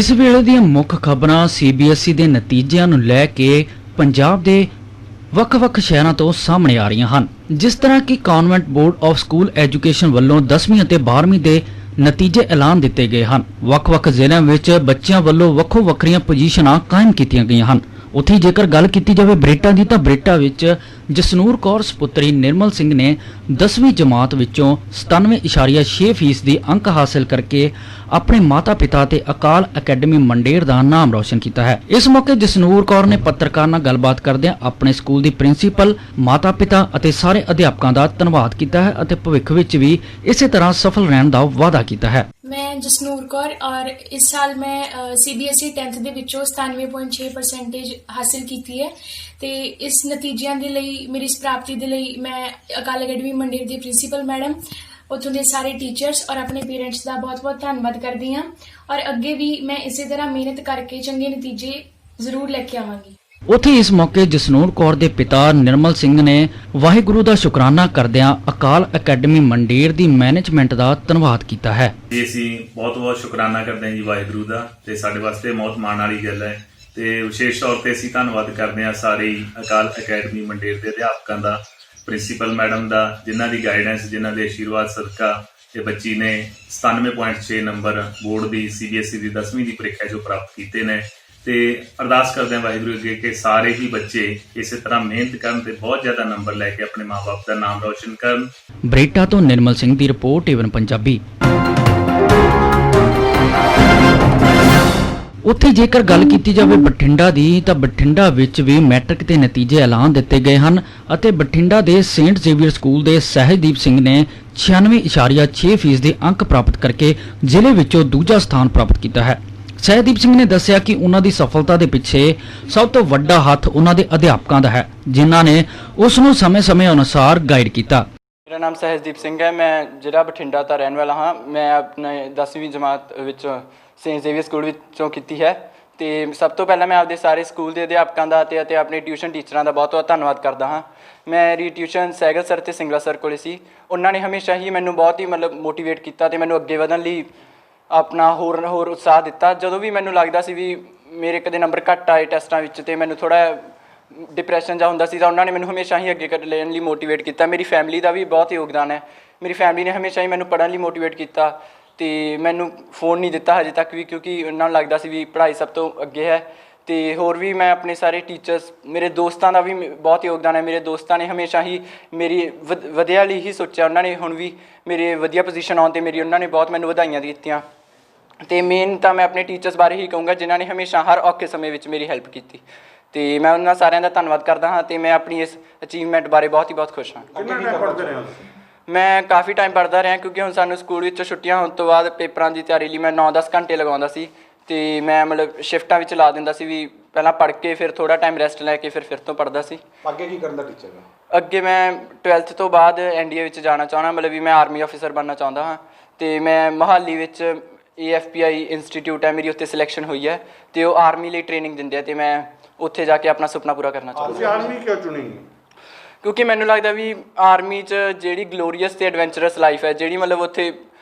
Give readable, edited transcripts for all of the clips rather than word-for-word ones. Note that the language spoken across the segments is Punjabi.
इस वेले ਦੀਆਂ ਮੁੱਖ ਖਬਰਾਂ ਸੀਬੀਐਸਈ ਦੇ ਨਤੀਜਿਆਂ ਨੂੰ ਲੈ ਕੇ ਪੰਜਾਬ ਦੇ ਵੱਖ-ਵੱਖ ਸ਼ਹਿਰਾਂ ਤੋਂ ਸਾਹਮਣੇ ਆ ਰਹੀਆਂ ਹਨ। ਜਿਸ ਤਰ੍ਹਾਂ ਕਿ ਕਨਵੈਂਟ ਬੋਰਡ ਆਫ ਸਕੂਲ ਐਜੂਕੇਸ਼ਨ ਵੱਲੋਂ 10ਵੀਂ ਅਤੇ 12ਵੀਂ ਦੇ ਨਤੀਜੇ ਐਲਾਨ ਦਿੱਤੇ ਗਏ ਹਨ। ਵੱਖ-ਵੱਖ ਜ਼ਿਲ੍ਹਿਆਂ ਵਿੱਚ ਬੱਚਿਆਂ ਵੱਲੋਂ ਵੱਖੋ-ਵੱਖਰੀਆਂ ਪੋਜੀਸ਼ਨਾਂ ਕਾਇਮ ਕੀਤੀਆਂ ਗਈਆਂ ਹਨ। ਉੱਥੇ ਜੇਕਰ ਗੱਲ ਕੀਤੀ ਜਾਵੇ ਬਰੇਟਾ ਦੀ ਤਾਂ ਬਰੇਟਾ ਵਿੱਚ ਜਸਨੂਰ ਕੌਰ ਸੁਪੁੱਤਰੀ ਨਿਰਮਲ ਸਿੰਘ ਨੇ 10ਵੀਂ ਜਮਾਤ ਵਿੱਚੋਂ 97.6% ਅੰਕ ਹਾਸਲ ਕਰਕੇ ਆਪਣੇ ਮਾਤਾ-ਪਿਤਾ ਤੇ ਅਕਾਲ ਅਕੈਡਮੀ ਮੰਡੇਰ ਦਾ ਨਾਮ ਰੌਸ਼ਨ ਕੀਤਾ ਹੈ। ਇਸ ਮੌਕੇ ਜਸਨੂਰ ਕੌਰ ਨੇ ਪੱਤਰਕਾਰਾਂ ਨਾਲ ਗੱਲਬਾਤ ਕਰਦਿਆਂ ਆਪਣੇ ਸਕੂਲ ਦੀ ਪ੍ਰਿੰਸੀਪਲ, ਮਾਤਾ-ਪਿਤਾ ਅਤੇ ਸਾਰੇ ਅਧਿਆਪਕਾਂ ਦਾ ਧੰਨਵਾਦ ਕੀਤਾ ਹੈ ਅਤੇ ਭਵਿੱਖ ਵਿੱਚ ਵੀ ਇਸੇ ਤਰ੍ਹਾਂ ਸਫਲ ਰਹਿਣ ਦਾ ਵਾਅਦਾ ਕੀਤਾ ਹੈ। मैं जसनूर कौर और इस साल मैं CBSE 10th ਦੇ ਵਿੱਚੋਂ 97.6% ਹਾਸਿਲ ਕੀਤੀ ਹੈ ਤੇ ਇਸ ਨਤੀਜਿਆਂ ਦੇ ਲਈ ਮੇਰੀ ਇਸ ਪ੍ਰਾਪਤੀ ਦੇ ਲਈ ਮੈਂ ਅਕਾਲ ਅਕੈਡਮੀ ਮੰਡੇਰ ਦੇ ਪ੍ਰਿੰਸੀਪਲ ਮੈਡਮ, ਉੱਥੋਂ ਦੇ ਸਾਰੇ ਟੀਚਰਸ ਔਰ ਆਪਣੇ ਪੇਰੈਂਟਸ ਦਾ ਬਹੁਤ-ਬਹੁਤ ਧੰਨਵਾਦ ਕਰਦੀ ਹਾਂ ਔਰ ਅੱਗੇ ਵੀ ਮੈਂ ਇਸੇ ਤਰ੍ਹਾਂ ਮਿਹਨਤ ਕਰਕੇ ਚੰਗੇ ਨਤੀਜੇ ਜ਼ਰੂਰ ਲੈ ਕੇ ਆਵਾਂਗੀ। ਉੱਥੇ ਇਸ ਮੌਕੇ ਜਸਨੂਰ ਕੌਰ ਦੇ ਪਿਤਾ ਨਿਰਮਲ ਸਿੰਘ ਨੇ ਵਾਹਿਗੁਰੂ ਦਾ ਸ਼ੁਕਰਾਨਾ ਕਰਦਿਆਂ ਅਕਾਲ ਅਕੈਡਮੀ ਮੰਡੇਰ ਦੀ ਮੈਨੇਜਮੈਂਟ ਦਾ ਧੰਨਵਾਦ ਕੀਤਾ ਹੈ। ਅਸੀਂ ਬਹੁਤ-ਬਹੁਤ ਸ਼ੁਕਰਾਨਾ ਕਰਦੇ ਹਾਂ ਜੀ ਵਾਹਿਗੁਰੂ ਦਾ, ਤੇ ਸਾਡੇ ਵਾਸਤੇ ਬਹੁਤ ਮਾਣ ਵਾਲੀ ਗੱਲ ਹੈ ਤੇ ਵਿਸ਼ੇਸ਼ ਤੌਰ ਤੇ ਅਸੀਂ ਧੰਨਵਾਦ ਕਰਦੇ ਹਾਂ ਸਾਰੇ ਅਕਾਲ ਅਕੈਡਮੀ ਮੰਡੇਰ ਦੇ ਅਧਿਆਪਕਾਂ ਦਾ, ਪ੍ਰਿੰਸੀਪਲ ਮੈਡਮ ਦਾ, ਜਿਨ੍ਹਾਂ ਦੀ ਗਾਈਡੈਂਸ, ਜਿਨ੍ਹਾਂ ਦੇ ਆਸ਼ੀਰਵਾਦ ਸਦਕਾ ਇਹ ਬੱਚੀ ਨੇ 97.6 ਨੰਬਰ ਬੋਰਡ ਦੀ CBSE ਦੀ 10ਵੀਂ ਦੀ ਪ੍ਰੀਖਿਆ ਜੋ ਪ੍ਰਾਪਤ ਕੀਤੇ ਨੇ। ਤੇ ਅਰਦਾਸ ਕਰਦੇ ਹਾਂ ਵਾਹਿਗੁਰੂ ਅੱਗੇ ਕਿ ਸਾਰੇ ਹੀ ਬੱਚੇ ਇਸੇ ਤਰ੍ਹਾਂ ਮਿਹਨਤ ਕਰਨ ਤੇ ਬਹੁਤ ਜ਼ਿਆਦਾ ਨੰਬਰ ਲੈ ਕੇ ਆਪਣੇ ਮਾਂ-ਬਾਪ ਦਾ ਨਾਮ ਰੌਸ਼ਨ ਕਰਨ। ਬਰੇਟਾ ਤੋਂ ਨਿਰਮਲ ਸਿੰਘ ਦੀ ਰਿਪੋਰਟ, ਏਵਨ ਪੰਜਾਬੀ। ਉੱਥੇ ਜੇਕਰ ਗੱਲ ਕੀਤੀ ਜਾਵੇ ਬਠਿੰਡਾ ਦੀ ਤਾਂ ਬਠਿੰਡਾ ਵਿੱਚ ਵੀ ਮੈਟ੍ਰਿਕ ਦੇ ਨਤੀਜੇ ਐਲਾਨ ਦਿੱਤੇ ਗਏ ਹਨ ਅਤੇ ਬਠਿੰਡਾ ਦੇ ਸੇਂਟ ਜ਼ੇਵੀਅਰ ਸਕੂਲ ਦੇ ਸਹਿਜਦੀਪ ਸਿੰਘ ਨੇ 96.6% ਅੰਕ ਪ੍ਰਾਪਤ ਕਰਕੇ ਜ਼ਿਲ੍ਹੇ ਵਿੱਚੋਂ ਦੂਜਾ ਸਥਾਨ ਪ੍ਰਾਪਤ ਕੀਤਾ ਹੈ। ਸਹਿਜਦੀਪ ਸਿੰਘ ਨੇ ਦੱਸਿਆ ਕਿ ਉਹਨਾਂ ਦੀ ਸਫਲਤਾ ਦੇ ਪਿੱਛੇ ਸਭ ਤੋਂ ਵੱਡਾ ਹੱਥ ਉਹਨਾਂ ਦੇ ਅਧਿਆਪਕਾਂ ਦਾ ਹੈ, ਜਿਨ੍ਹਾਂ ਨੇ ਉਸ ਨੂੰ ਸਮੇਂ-ਸਮੇਂ ਅਨੁਸਾਰ ਗਾਈਡ ਕੀਤਾ। ਮੇਰਾ ਨਾਮ ਸਹਿਜਦੀਪ ਸਿੰਘ ਹੈ। ਮੈਂ ਜ਼ਿਲ੍ਹਾ ਬਠਿੰਡਾ ਦਾ ਰਹਿਣ ਵਾਲਾ ਹਾਂ। ਮੈਂ ਆਪਣੇ 10ਵੀਂ ਜਮਾਤ ਵਿੱਚ ਸੇਂਟ ਜ਼ੇਵੀਅਰ ਸਕੂਲ ਵਿੱਚੋਂ ਕੀਤੀ ਹੈ ਅਤੇ ਸਭ ਤੋਂ ਪਹਿਲਾਂ ਮੈਂ ਆਪਦੇ ਸਾਰੇ ਸਕੂਲ ਦੇ ਅਧਿਆਪਕਾਂ ਦਾ ਅਤੇ ਆਪਣੇ ਟਿਊਸ਼ਨ ਟੀਚਰਾਂ ਦਾ ਬਹੁਤ-ਬਹੁਤ ਧੰਨਵਾਦ ਕਰਦਾ ਹਾਂ। ਮੇਰੀ ਟਿਊਸ਼ਨ ਸਹਿਗਲ ਸਰ ਅਤੇ ਸਿੰਗਲਾ ਸਰ ਕੋਲ ਸੀ। ਉਹਨਾਂ ਨੇ ਹਮੇਸ਼ਾ ਹੀ ਮੈਨੂੰ ਬਹੁਤ ਹੀ ਮੋਟੀਵੇਟ ਕੀਤਾ ਅਤੇ ਮੈਨੂੰ ਅੱਗੇ ਵਧਣ ਲਈ ਆਪਣਾ ਹੋਰ ਉਤਸ਼ਾਹ ਦਿੱਤਾ। ਜਦੋਂ ਵੀ ਮੈਨੂੰ ਲੱਗਦਾ ਸੀ ਵੀ ਮੇਰੇ ਕਦੇ ਨੰਬਰ ਘੱਟ ਆਏ ਟੈਸਟਾਂ ਵਿੱਚ ਅਤੇ ਮੈਨੂੰ ਥੋੜ੍ਹਾ ਡਿਪਰੈਸ਼ਨ ਜਿਹਾ ਹੁੰਦਾ ਸੀ ਤਾਂ ਉਹਨਾਂ ਨੇ ਮੈਨੂੰ ਹਮੇਸ਼ਾ ਹੀ ਅੱਗੇ ਲੈਣ ਲਈ ਮੋਟੀਵੇਟ ਕੀਤਾ। ਮੇਰੀ ਫੈਮਿਲੀ ਦਾ ਵੀ ਬਹੁਤ ਯੋਗਦਾਨ ਹੈ। ਮੇਰੀ ਫੈਮਿਲੀ ਨੇ ਹਮੇਸ਼ਾ ਹੀ ਮੈਨੂੰ ਪੜ੍ਹਨ ਲਈ ਮੋਟੀਵੇਟ ਕੀਤਾ ਅਤੇ ਮੈਨੂੰ ਫੋਨ ਨਹੀਂ ਦਿੱਤਾ ਹਜੇ ਤੱਕ ਵੀ, ਕਿਉਂਕਿ ਉਹਨਾਂ ਨੂੰ ਲੱਗਦਾ ਸੀ ਵੀ ਪੜ੍ਹਾਈ ਸਭ ਤੋਂ ਅੱਗੇ ਹੈ। ਅਤੇ ਹੋਰ ਵੀ ਮੈਂ ਆਪਣੇ ਸਾਰੇ ਟੀਚਰਸ, ਮੇਰੇ ਦੋਸਤਾਂ ਦਾ ਵੀ ਬਹੁਤ ਯੋਗਦਾਨ ਹੈ। ਮੇਰੇ ਦੋਸਤਾਂ ਨੇ ਹਮੇਸ਼ਾ ਹੀ ਮੇਰੀ ਵਧੀਆ ਲਈ ਹੀ ਸੋਚਿਆ। ਉਹਨਾਂ ਨੇ ਹੁਣ ਵੀ ਮੇਰੇ ਵਧੀਆ ਪੋਜੀਸ਼ਨ ਆਉਣ 'ਤੇ ਉਹਨਾਂ ਨੇ ਬਹੁਤ ਮੈਨੂੰ ਵਧਾਈਆਂ ਦਿੱਤੀਆਂ। ਅਤੇ ਮੇਨ ਤਾਂ ਮੈਂ ਆਪਣੇ ਟੀਚਰਸ ਬਾਰੇ ਹੀ ਕਹੂੰਗਾ ਜਿਨ੍ਹਾਂ ਨੇ ਹਮੇਸ਼ਾ ਹਰ ਔਖੇ ਸਮੇਂ ਵਿੱਚ ਮੇਰੀ ਹੈਲਪ ਕੀਤੀ ਅਤੇ ਮੈਂ ਉਹਨਾਂ ਸਾਰਿਆਂ ਦਾ ਧੰਨਵਾਦ ਕਰਦਾ ਹਾਂ ਅਤੇ ਮੈਂ ਆਪਣੀ ਇਸ ਅਚੀਵਮੈਂਟ ਬਾਰੇ ਬਹੁਤ ਖੁਸ਼ ਹਾਂ। ਮੈਂ ਕਾਫੀ ਟਾਈਮ ਪੜ੍ਹਦਾ ਰਿਹਾ, ਕਿਉਂਕਿ ਹੁਣ ਸਾਨੂੰ ਸਕੂਲ ਵਿੱਚੋਂ ਛੁੱਟੀਆਂ ਹੋਣ ਤੋਂ ਬਾਅਦ ਪੇਪਰਾਂ ਦੀ ਤਿਆਰੀ ਲਈ ਮੈਂ 9-10 ਘੰਟੇ ਲਗਾਉਂਦਾ ਸੀ ਅਤੇ ਮੈਂ ਸ਼ਿਫਟਾਂ ਵਿੱਚ ਲਾ ਦਿੰਦਾ ਸੀ ਵੀ ਪਹਿਲਾਂ ਪੜ੍ਹ ਕੇ ਫਿਰ ਥੋੜ੍ਹਾ ਟਾਈਮ ਰੈਸਟ ਲੈ ਕੇ ਫਿਰ ਤੋਂ ਪੜ੍ਹਦਾ ਸੀ। ਅੱਗੇ ਕੀ ਕਰਨ ਦਾ ਟੀਚਰ ਹੈ? ਅੱਗੇ ਮੈਂ 12th ਤੋਂ ਬਾਅਦ NDA ਵਿੱਚ ਜਾਣਾ ਚਾਹੁੰਦਾ, ਵੀ ਮੈਂ ਆਰਮੀ ਆਫਿਸਰ ਬਣਨਾ ਚਾਹੁੰਦਾ ਹਾਂ ਅਤੇ ਮੈਂ ਮੋਹਾਲੀ ਵਿੱਚ AFPI ਇੰਸਟੀਟਿਊਟ ਹੈ, ਮੇਰੀ ਉੱਥੇ ਸਿਲੈਕਸ਼ਨ ਹੋਈ ਹੈ ਅਤੇ ਉਹ ਆਰਮੀ ਲਈ ਟ੍ਰੇਨਿੰਗ ਦਿੰਦੇ ਆ ਅਤੇ ਮੈਂ ਉੱਥੇ ਜਾ ਕੇ ਆਪਣਾ ਸੁਪਨਾ ਪੂਰਾ ਕਰਨਾ ਚਾਹੁੰਦਾ। ਤੁਸੀਂ ਆਰਮੀ ਕਿਉਂ ਚੁਣੀ? ਕਿਉਂਕਿ ਮੈਨੂੰ ਲੱਗਦਾ ਵੀ ਆਰਮੀ 'ਚ ਜਿਹੜੀ ਗਲੋਰੀਅਸ ਅਤੇ ਐਡਵੈਂਚਰਸ ਲਾਈਫ ਹੈ, ਜਿਹੜੀ ਉੱਥੇ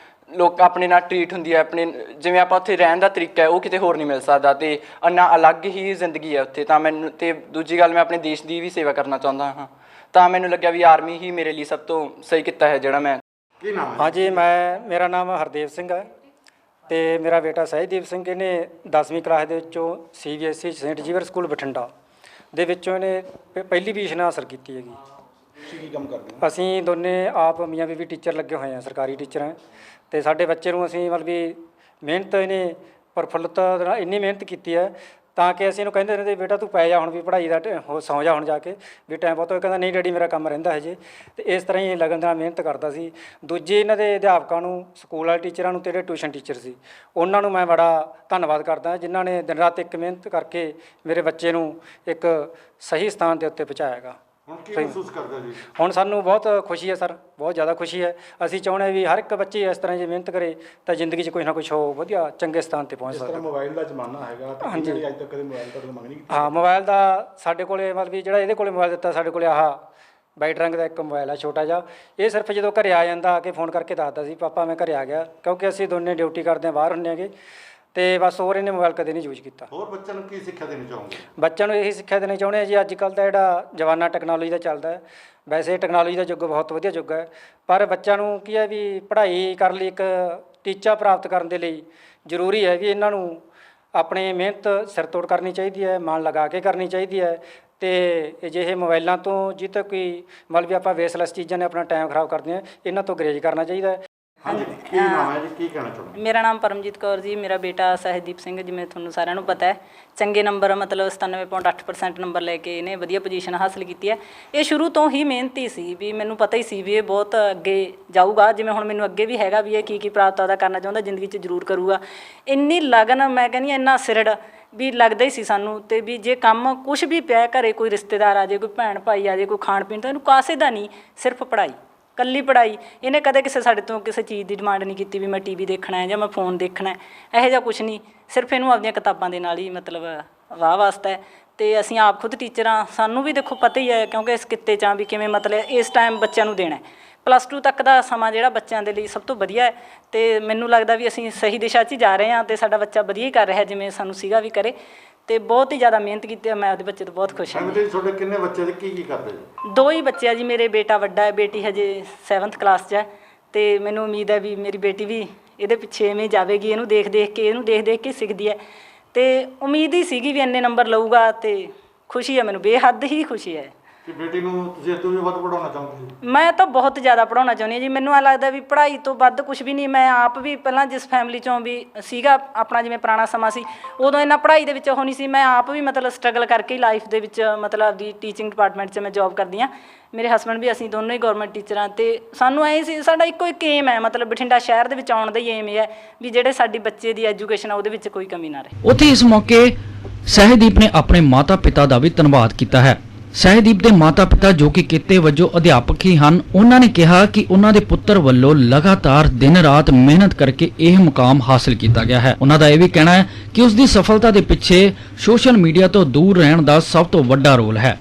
ਲੋਕ ਆਪਣੇ ਨਾਲ ਟਰੀਟ ਹੁੰਦੀ ਹੈ, ਆਪਣੇ ਜਿਵੇਂ ਆਪਾਂ ਉੱਥੇ ਰਹਿਣ ਦਾ ਤਰੀਕਾ ਹੈ ਉਹ ਕਿਤੇ ਹੋਰ ਨਹੀਂ ਮਿਲ ਸਕਦਾ ਅਤੇ ਅਲੱਗ ਹੀ ਜ਼ਿੰਦਗੀ ਹੈ ਉੱਥੇ। ਤਾਂ ਮੈਨੂੰ ਅਤੇ ਦੂਜੀ ਗੱਲ, ਮੈਂ ਆਪਣੇ ਦੇਸ਼ ਦੀ ਵੀ ਸੇਵਾ ਕਰਨਾ ਚਾਹੁੰਦਾ ਹਾਂ, ਤਾਂ ਮੈਨੂੰ ਲੱਗਿਆ ਵੀ ਆਰਮੀ ਹੀ ਮੇਰੇ ਲਈ ਸਭ ਤੋਂ ਸਹੀ ਕਿੱਤਾ ਹੈ ਜਿਹੜਾ ਮੈਂ। ਕੀ ਨਾਮ? ਹਾਂਜੀ, ਮੇਰਾ ਨਾਮ ਹਰਦੇਵ ਸਿੰਘ ਹੈ ਅਤੇ ਮੇਰਾ ਬੇਟਾ ਸਹਿਜਦੀਪ ਸਿੰਘ, ਇਹਨੇ 10ਵੀਂ ਕਲਾਸ ਦੇ ਵਿੱਚੋਂ CBSE Saint Xavier school Bathinda ਦੇ ਵਿੱਚੋਂ ਇਹਨੇ ਪਹਿਲੀ ਪੋਜੀਸ਼ਨ ਹਾਸਲ ਕੀਤੀ ਹੈਗੀ। ਤੁਸੀਂ ਕੀ ਕੰਮ ਕਰਦੇ ਹੋ? ਅਸੀਂ ਦੋਨੇ ਆਪ ਮੀਆਂ ਬੀਵੀ ਟੀਚਰ ਲੱਗੇ ਹੋਏ ਹਾਂ, ਸਰਕਾਰੀ ਟੀਚਰ ਹਾਂ ਅਤੇ ਸਾਡੇ ਬੱਚੇ ਨੂੰ ਅਸੀਂ ਵੀ ਮਿਹਨਤ ਇਹਨੇ ਪ੍ਰਫੁੱਲਤ ਇੰਨੀ ਮਿਹਨਤ ਕੀਤੀ ਹੈ ਤਾਂ ਕਿ ਅਸੀਂ ਇਹਨੂੰ ਕਹਿੰਦੇ ਰਹਿੰਦੇ ਬੇਟਾ ਤੂੰ ਪੈ ਜਾ ਹੁਣ ਵੀ ਪੜ੍ਹਾਈ ਦਾ ਸੌਂ ਜਾ ਹੁਣ ਜਾ ਕੇ ਵੀ ਟਾਈਮ ਬਹੁਤ। ਕਹਿੰਦਾ ਨਹੀਂ ਡੈਡੀ ਮੇਰਾ ਕੰਮ ਰਹਿੰਦਾ ਹਜੇ। ਅਤੇ ਇਸ ਤਰ੍ਹਾਂ ਹੀ ਲਗਨ ਨਾਲ ਮਿਹਨਤ ਕਰਦਾ ਸੀ। ਦੂਜੇ ਇਹਨਾਂ ਦੇ ਅਧਿਆਪਕਾਂ ਨੂੰ, ਸਕੂਲ ਵਾਲੇ ਟੀਚਰਾਂ ਨੂੰ ਅਤੇ ਜਿਹੜੇ ਟਿਊਸ਼ਨ ਟੀਚਰ ਸੀ ਉਹਨਾਂ ਨੂੰ ਮੈਂ ਬੜਾ ਧੰਨਵਾਦ ਕਰਦਾ, ਜਿਨ੍ਹਾਂ ਨੇ ਦਿਨ ਰਾਤ ਇੱਕ ਮਿਹਨਤ ਕਰਕੇ ਮੇਰੇ ਬੱਚੇ ਨੂੰ ਇੱਕ ਸਹੀ ਸਥਾਨ ਦੇ ਉੱਤੇ ਪਹੁੰਚਾਇਆ ਹੈਗਾ। ਹੁਣ ਕੀ ਮਹਿਸੂਸ ਕਰਦਾ ਜੀ? ਹੁਣ ਸਾਨੂੰ ਬਹੁਤ ਖੁਸ਼ੀ ਹੈ ਸਰ, ਬਹੁਤ ਜ਼ਿਆਦਾ ਖੁਸ਼ੀ ਹੈ। ਅਸੀਂ ਚਾਹੁੰਦੇ ਵੀ ਹਰ ਇੱਕ ਬੱਚੇ ਇਸ ਤਰ੍ਹਾਂ ਜੇ ਮਿਹਨਤ ਕਰੇ ਤਾਂ ਜ਼ਿੰਦਗੀ 'ਚ ਕੁਛ ਨਾ ਕੁਛ ਹੋ ਵਧੀਆ ਚੰਗੇ ਸਥਾਨ 'ਤੇ ਪਹੁੰਚ ਸਕਦਾ। ਮੋਬਾਈਲ ਦਾ ਜ਼ਮਾਨਾ ਹੈਗਾ, ਹਾਂਜੀ, ਅੱਜ ਤੱਕ ਕਦੇ ਮੋਬਾਈਲ ਤੋਂ ਮੰਗ ਨਹੀਂ ਕੀਤੀ? ਹਾਂ, ਮੋਬਾਈਲ ਦਾ ਸਾਡੇ ਕੋਲ ਜਿਹੜਾ ਇਹਦੇ ਕੋਲ ਮੋਬਾਈਲ ਦਿੱਤਾ ਸਾਡੇ ਕੋਲ ਵਾਈਟ ਰੰਗ ਦਾ ਇੱਕ ਮੋਬਾਈਲ ਹੈ ਛੋਟਾ ਜਿਹਾ। ਇਹ ਸਿਰਫ ਜਦੋਂ ਘਰੇ ਆ ਜਾਂਦਾ ਆ ਕੇ ਫ਼ੋਨ ਕਰਕੇ ਦੱਸਦਾ ਸੀ ਪਾਪਾ ਮੈਂ ਘਰੇ ਆ ਗਿਆ, ਕਿਉਂਕਿ ਅਸੀਂ ਦੋਨੇ ਡਿਊਟੀ ਕਰਦੇ ਹਾਂ, ਬਾਹਰ ਹੁੰਦੇ ਹੈਗੇ ਤੇ ਬਸ ਹੋਰ ਇਹਨੇ ਮੋਬਾਈਲ ਕਦੇ ਨਹੀਂ ਯੂਜ਼ ਕੀਤਾ। ਹੋਰ ਬੱਚਿਆਂ ਨੂੰ ਕੀ ਸਿੱਖਿਆ ਦੇਣੀ ਚਾਹੋਗੇ? ਬੱਚਿਆਂ ਨੂੰ ਇਹੀ ਸਿੱਖਿਆ ਦੇਣੀ ਚਾਹੁੰਦੇ ਹਾਂ ਜੀ, ਅੱਜ ਕੱਲ੍ਹ ਦਾ ਜਿਹੜਾ ਜ਼ਮਾਨਾ ਟੈਕਨੋਲੋਜੀ ਦਾ ਚੱਲਦਾ ਹੈ, ਵੈਸੇ ਟੈਕਨੋਲੋਜੀ ਦਾ ਯੁੱਗ ਬਹੁਤ ਵਧੀਆ ਯੁੱਗ ਹੈ, ਪਰ ਬੱਚਿਆਂ ਨੂੰ ਕੀ ਹੈ ਵੀ ਪੜ੍ਹਾਈ ਕਰਨ ਲਈ ਇੱਕ ਟੀਚਾ ਪ੍ਰਾਪਤ ਕਰਨ ਦੇ ਲਈ ਜ਼ਰੂਰੀ ਹੈ ਵੀ ਇਹਨਾਂ ਨੂੰ ਆਪਣੀ ਮਿਹਨਤ ਸਿਰ ਤੋੜ ਕਰਨੀ ਚਾਹੀਦੀ ਹੈ, ਮਨ ਲਗਾ ਕੇ ਕਰਨੀ ਚਾਹੀਦੀ ਹੈ। ਅਤੇ ਅਜਿਹੇ ਮੋਬਾਈਲਾਂ ਤੋਂ ਜਿੱਥੇ ਕੋਈ ਮਤਲਬ ਵੀ ਆਪਾਂ ਵੇਸਲੈਸ ਚੀਜ਼ਾਂ ਨੇ ਆਪਣਾ ਟਾਈਮ ਖਰਾਬ ਕਰਦੇ ਹਾਂ, ਇਹਨਾਂ ਤੋਂ ਗੁਰੇਜ਼ ਕਰਨਾ ਚਾਹੀਦਾ ਹੈ। ਹਾਂਜੀ, ਕੀ ਨਾਮ ਹੈ ਜੀ, ਕੀ ਕਹਿਣਾ ਚਾਹੁੰਦੇ? ਮੇਰਾ ਨਾਮ ਪਰਮਜੀਤ ਕੌਰ ਜੀ, ਮੇਰਾ ਬੇਟਾ ਸਹਿਜਦੀਪ ਸਿੰਘ, ਜਿਵੇਂ ਤੁਹਾਨੂੰ ਸਾਰਿਆਂ ਨੂੰ ਪਤਾ ਹੈ, ਚੰਗੇ ਨੰਬਰ ਮਤਲਬ 97.8% ਨੰਬਰ ਲੈ ਕੇ ਇਹਨੇ ਵਧੀਆ ਪੋਜੀਸ਼ਨ ਹਾਸਲ ਕੀਤੀ ਹੈ। ਇਹ ਸ਼ੁਰੂ ਤੋਂ ਹੀ ਮਿਹਨਤੀ ਸੀ, ਵੀ ਮੈਨੂੰ ਪਤਾ ਹੀ ਸੀ ਵੀ ਇਹ ਬਹੁਤ ਅੱਗੇ ਜਾਊਗਾ, ਜਿਵੇਂ ਹੁਣ ਮੈਨੂੰ ਅੱਗੇ ਵੀ ਹੈਗਾ ਵੀ ਇਹ ਕੀ ਪ੍ਰਾਪਤ ਉਹਦਾ ਕਰਨਾ ਚਾਹੁੰਦਾ ਜ਼ਿੰਦਗੀ 'ਚ ਜ਼ਰੂਰ ਕਰੂਗਾ। ਇੰਨੀ ਲਗਨ, ਮੈਂ ਕਹਿੰਦੀ ਹਾਂ ਇੰਨਾ ਸਿਰੜ ਵੀ ਲੱਗਦਾ ਹੀ ਸੀ ਸਾਨੂੰ, ਅਤੇ ਵੀ ਜੇ ਕੰਮ ਕੁਛ ਵੀ ਪਿਆ ਘਰੇ, ਕੋਈ ਰਿਸ਼ਤੇਦਾਰ ਆ ਜਾਏ, ਕੋਈ ਭੈਣ ਭਾਈ ਆ ਜਾਏ, ਕੋਈ ਖਾਣ ਪੀਣ, ਤਾਂ ਇਹਨੂੰ ਕਾਸੇ ਦਾ ਨਹੀਂ, ਸਿਰਫ ਪੜ੍ਹਾਈ, ਕੱਲੀ ਪੜ੍ਹਾਈ। ਇਹਨੇ ਕਦੇ ਕਿਸੇ ਸਾਡੇ ਤੋਂ ਕਿਸੇ ਚੀਜ਼ ਦੀ ਡਿਮਾਂਡ ਨਹੀਂ ਕੀਤੀ ਵੀ ਮੈਂ TV ਦੇਖਣਾ ਹੈ ਜਾਂ ਮੈਂ ਫੋਨ ਦੇਖਣਾ ਹੈ, ਇਹੋ ਜਿਹਾ ਕੁਛ ਨਹੀਂ। ਸਿਰਫ ਇਹਨੂੰ ਆਪਣੀਆਂ ਕਿਤਾਬਾਂ ਦੇ ਨਾਲ ਹੀ ਮਤਲਬ ਵਾਹ ਵਾਸਤਾ ਹੈ। ਅਤੇ ਅਸੀਂ ਆਪ ਖੁਦ ਟੀਚਰ ਹਾਂ, ਸਾਨੂੰ ਵੀ ਦੇਖੋ ਪਤਾ ਹੀ ਹੈ, ਕਿਉਂਕਿ ਇਸ ਕਿੱਤੇ 'ਚ ਵੀ ਕਿਵੇਂ ਮਤਲਬ ਇਸ ਟਾਈਮ ਬੱਚਿਆਂ ਨੂੰ ਦੇਣਾ। +2 ਤੱਕ ਦਾ ਸਮਾਂ ਜਿਹੜਾ ਬੱਚਿਆਂ ਦੇ ਲਈ ਸਭ ਤੋਂ ਵਧੀਆ ਹੈ, ਅਤੇ ਮੈਨੂੰ ਲੱਗਦਾ ਵੀ ਅਸੀਂ ਸਹੀ ਦਿਸ਼ਾ 'ਚ ਹੀ ਜਾ ਰਹੇ ਹਾਂ, ਅਤੇ ਸਾਡਾ ਬੱਚਾ ਵਧੀਆ ਹੀ ਕਰ ਰਿਹਾ ਜਿਵੇਂ ਸਾਨੂੰ ਸੀਗਾ ਵੀ ਕਰੇ, ਅਤੇ ਬਹੁਤ ਹੀ ਜ਼ਿਆਦਾ ਮਿਹਨਤ ਕੀਤੀ ਹੈ। ਮੈਂ ਆਪਦੇ ਬੱਚੇ ਤੋਂ ਬਹੁਤ ਖੁਸ਼ ਹਾਂ। ਤੁਹਾਡੇ ਕਿੰਨੇ ਬੱਚੇ ਤੇ ਕੀ ਕਰਦੇ ਜੀ? 2 ਹੀ ਬੱਚੇ ਆ ਜੀ ਮੇਰੇ, ਬੇਟਾ ਵੱਡਾ ਹੈ, ਬੇਟੀ ਹਜੇ 7th ਕਲਾਸ 'ਚ ਹੈ, ਅਤੇ ਮੈਨੂੰ ਉਮੀਦ ਹੈ ਵੀ ਮੇਰੀ ਬੇਟੀ ਵੀ ਇਹਦੇ ਪਿੱਛੇ ਐਵੇਂ ਜਾਵੇਗੀ, ਇਹਨੂੰ ਦੇਖ ਦੇਖ ਕੇ ਸਿੱਖਦੀ ਹੈ, ਅਤੇ ਉਮੀਦ ਹੀ ਸੀਗੀ ਵੀ ਇੰਨੇ ਨੰਬਰ ਲਊਗਾ, ਅਤੇ ਖੁਸ਼ੀ ਹੈ ਮੈਨੂੰ, ਬੇਹੱਦ ਹੀ ਖੁਸ਼ੀ ਹੈ। ਕਿ ਬੇਟੀ ਨੂੰ ਤੁਸੀਂ ਵੀ ਵੱਧ ਪੜਾਉਣਾ ਚਾਹੁੰਦੇ? ਮੈਂ ਤਾਂ ਬਹੁਤ ਜ਼ਿਆਦਾ ਪੜ੍ਹਾਉਣਾ ਚਾਹੁੰਦੀ ਹਾਂ ਜੀ। ਮੈਨੂੰ ਐਂ ਲੱਗਦਾ ਵੀ ਪੜ੍ਹਾਈ ਤੋਂ ਵੱਧ ਕੁਛ ਵੀ ਨਹੀਂ। ਮੈਂ ਆਪ ਵੀ ਪਹਿਲਾਂ ਜਿਸ ਫੈਮਿਲੀ 'ਚੋਂ ਵੀ ਸੀਗਾ, ਆਪਣਾ ਜਿਵੇਂ ਪੁਰਾਣਾ ਸਮਾਂ ਸੀ, ਉਦੋਂ ਇੰਨਾ ਪੜ੍ਹਾਈ ਦੇ ਵਿੱਚ ਉਹ ਨਹੀਂ ਸੀ। ਮੈਂ ਆਪ ਵੀ ਮਤਲਬ ਸਟਰਗਲ ਕਰਕੇ ਹੀ ਲਾਈਫ ਦੇ ਵਿੱਚ ਮਤਲਬ ਆਪਦੀ ਟੀਚਿੰਗ ਡਿਪਾਰਟਮੈਂਟ 'ਚ ਮੈਂ ਜੋਬ ਕਰਦੀ ਹਾਂ। ਮੇਰੇ ਹਸਬੈਂਡ ਵੀ, ਅਸੀਂ ਦੋਨੋਂ ਹੀ ਗੌਰਮੈਂਟ ਟੀਚਰ ਹਾਂ, ਅਤੇ ਸਾਨੂੰ ਐਂ ਸੀ, ਸਾਡਾ ਇੱਕੋ ਇੱਕ ਏਮ ਹੈ, ਮਤਲਬ ਬਠਿੰਡਾ ਸ਼ਹਿਰ ਦੇ ਵਿੱਚ ਆਉਣ ਦਾ ਹੀ ਏਮ ਇਹ ਹੈ ਵੀ ਜਿਹੜੇ ਸਾਡੀ ਬੱਚੇ ਦੀ ਐਜੂਕੇਸ਼ਨ ਆ ਉਹਦੇ ਵਿੱਚ ਕੋਈ ਕਮੀ ਨਾ ਰਹੇ। ਉੱਥੇ ਇਸ ਮੌਕੇ ਸਹਿਜਦੀਪ ਨੇ ਆਪਣੇ ਮਾਤਾ-ਪਿਤਾ ਦਾ ਵੀ ਧੰਨਵਾਦ ਕੀਤਾ ਹੈ। ਸਹਿਜਦੀਪ ਦੇ ਮਾਤਾ-ਪਿਤਾ, ਜੋ ਕਿ ਕਿੱਤੇ ਵਜੋਂ ਅਧਿਆਪਕ ਹੀ ਹਨ, ਉਹਨਾਂ ਨੇ ਕਿਹਾ ਕਿ ਉਹਨਾਂ ਦੇ ਪੁੱਤਰ ਵੱਲੋਂ ਲਗਾਤਾਰ ਦਿਨ-ਰਾਤ ਮਿਹਨਤ ਕਰਕੇ ਇਹ ਮੁਕਾਮ ਹਾਸਲ ਕੀਤਾ ਗਿਆ ਹੈ। ਉਹਨਾਂ ਦਾ ਇਹ ਵੀ ਕਹਿਣਾ ਹੈ ਕਿ ਉਸ ਦੀ ਸਫਲਤਾ ਦੇ ਪਿੱਛੇ ਸੋਸ਼ਲ ਮੀਡੀਆ ਤੋਂ ਦੂਰ ਰਹਿਣ ਦਾ ਸਭ ਤੋਂ ਵੱਡਾ ਰੋਲ ਹੈ।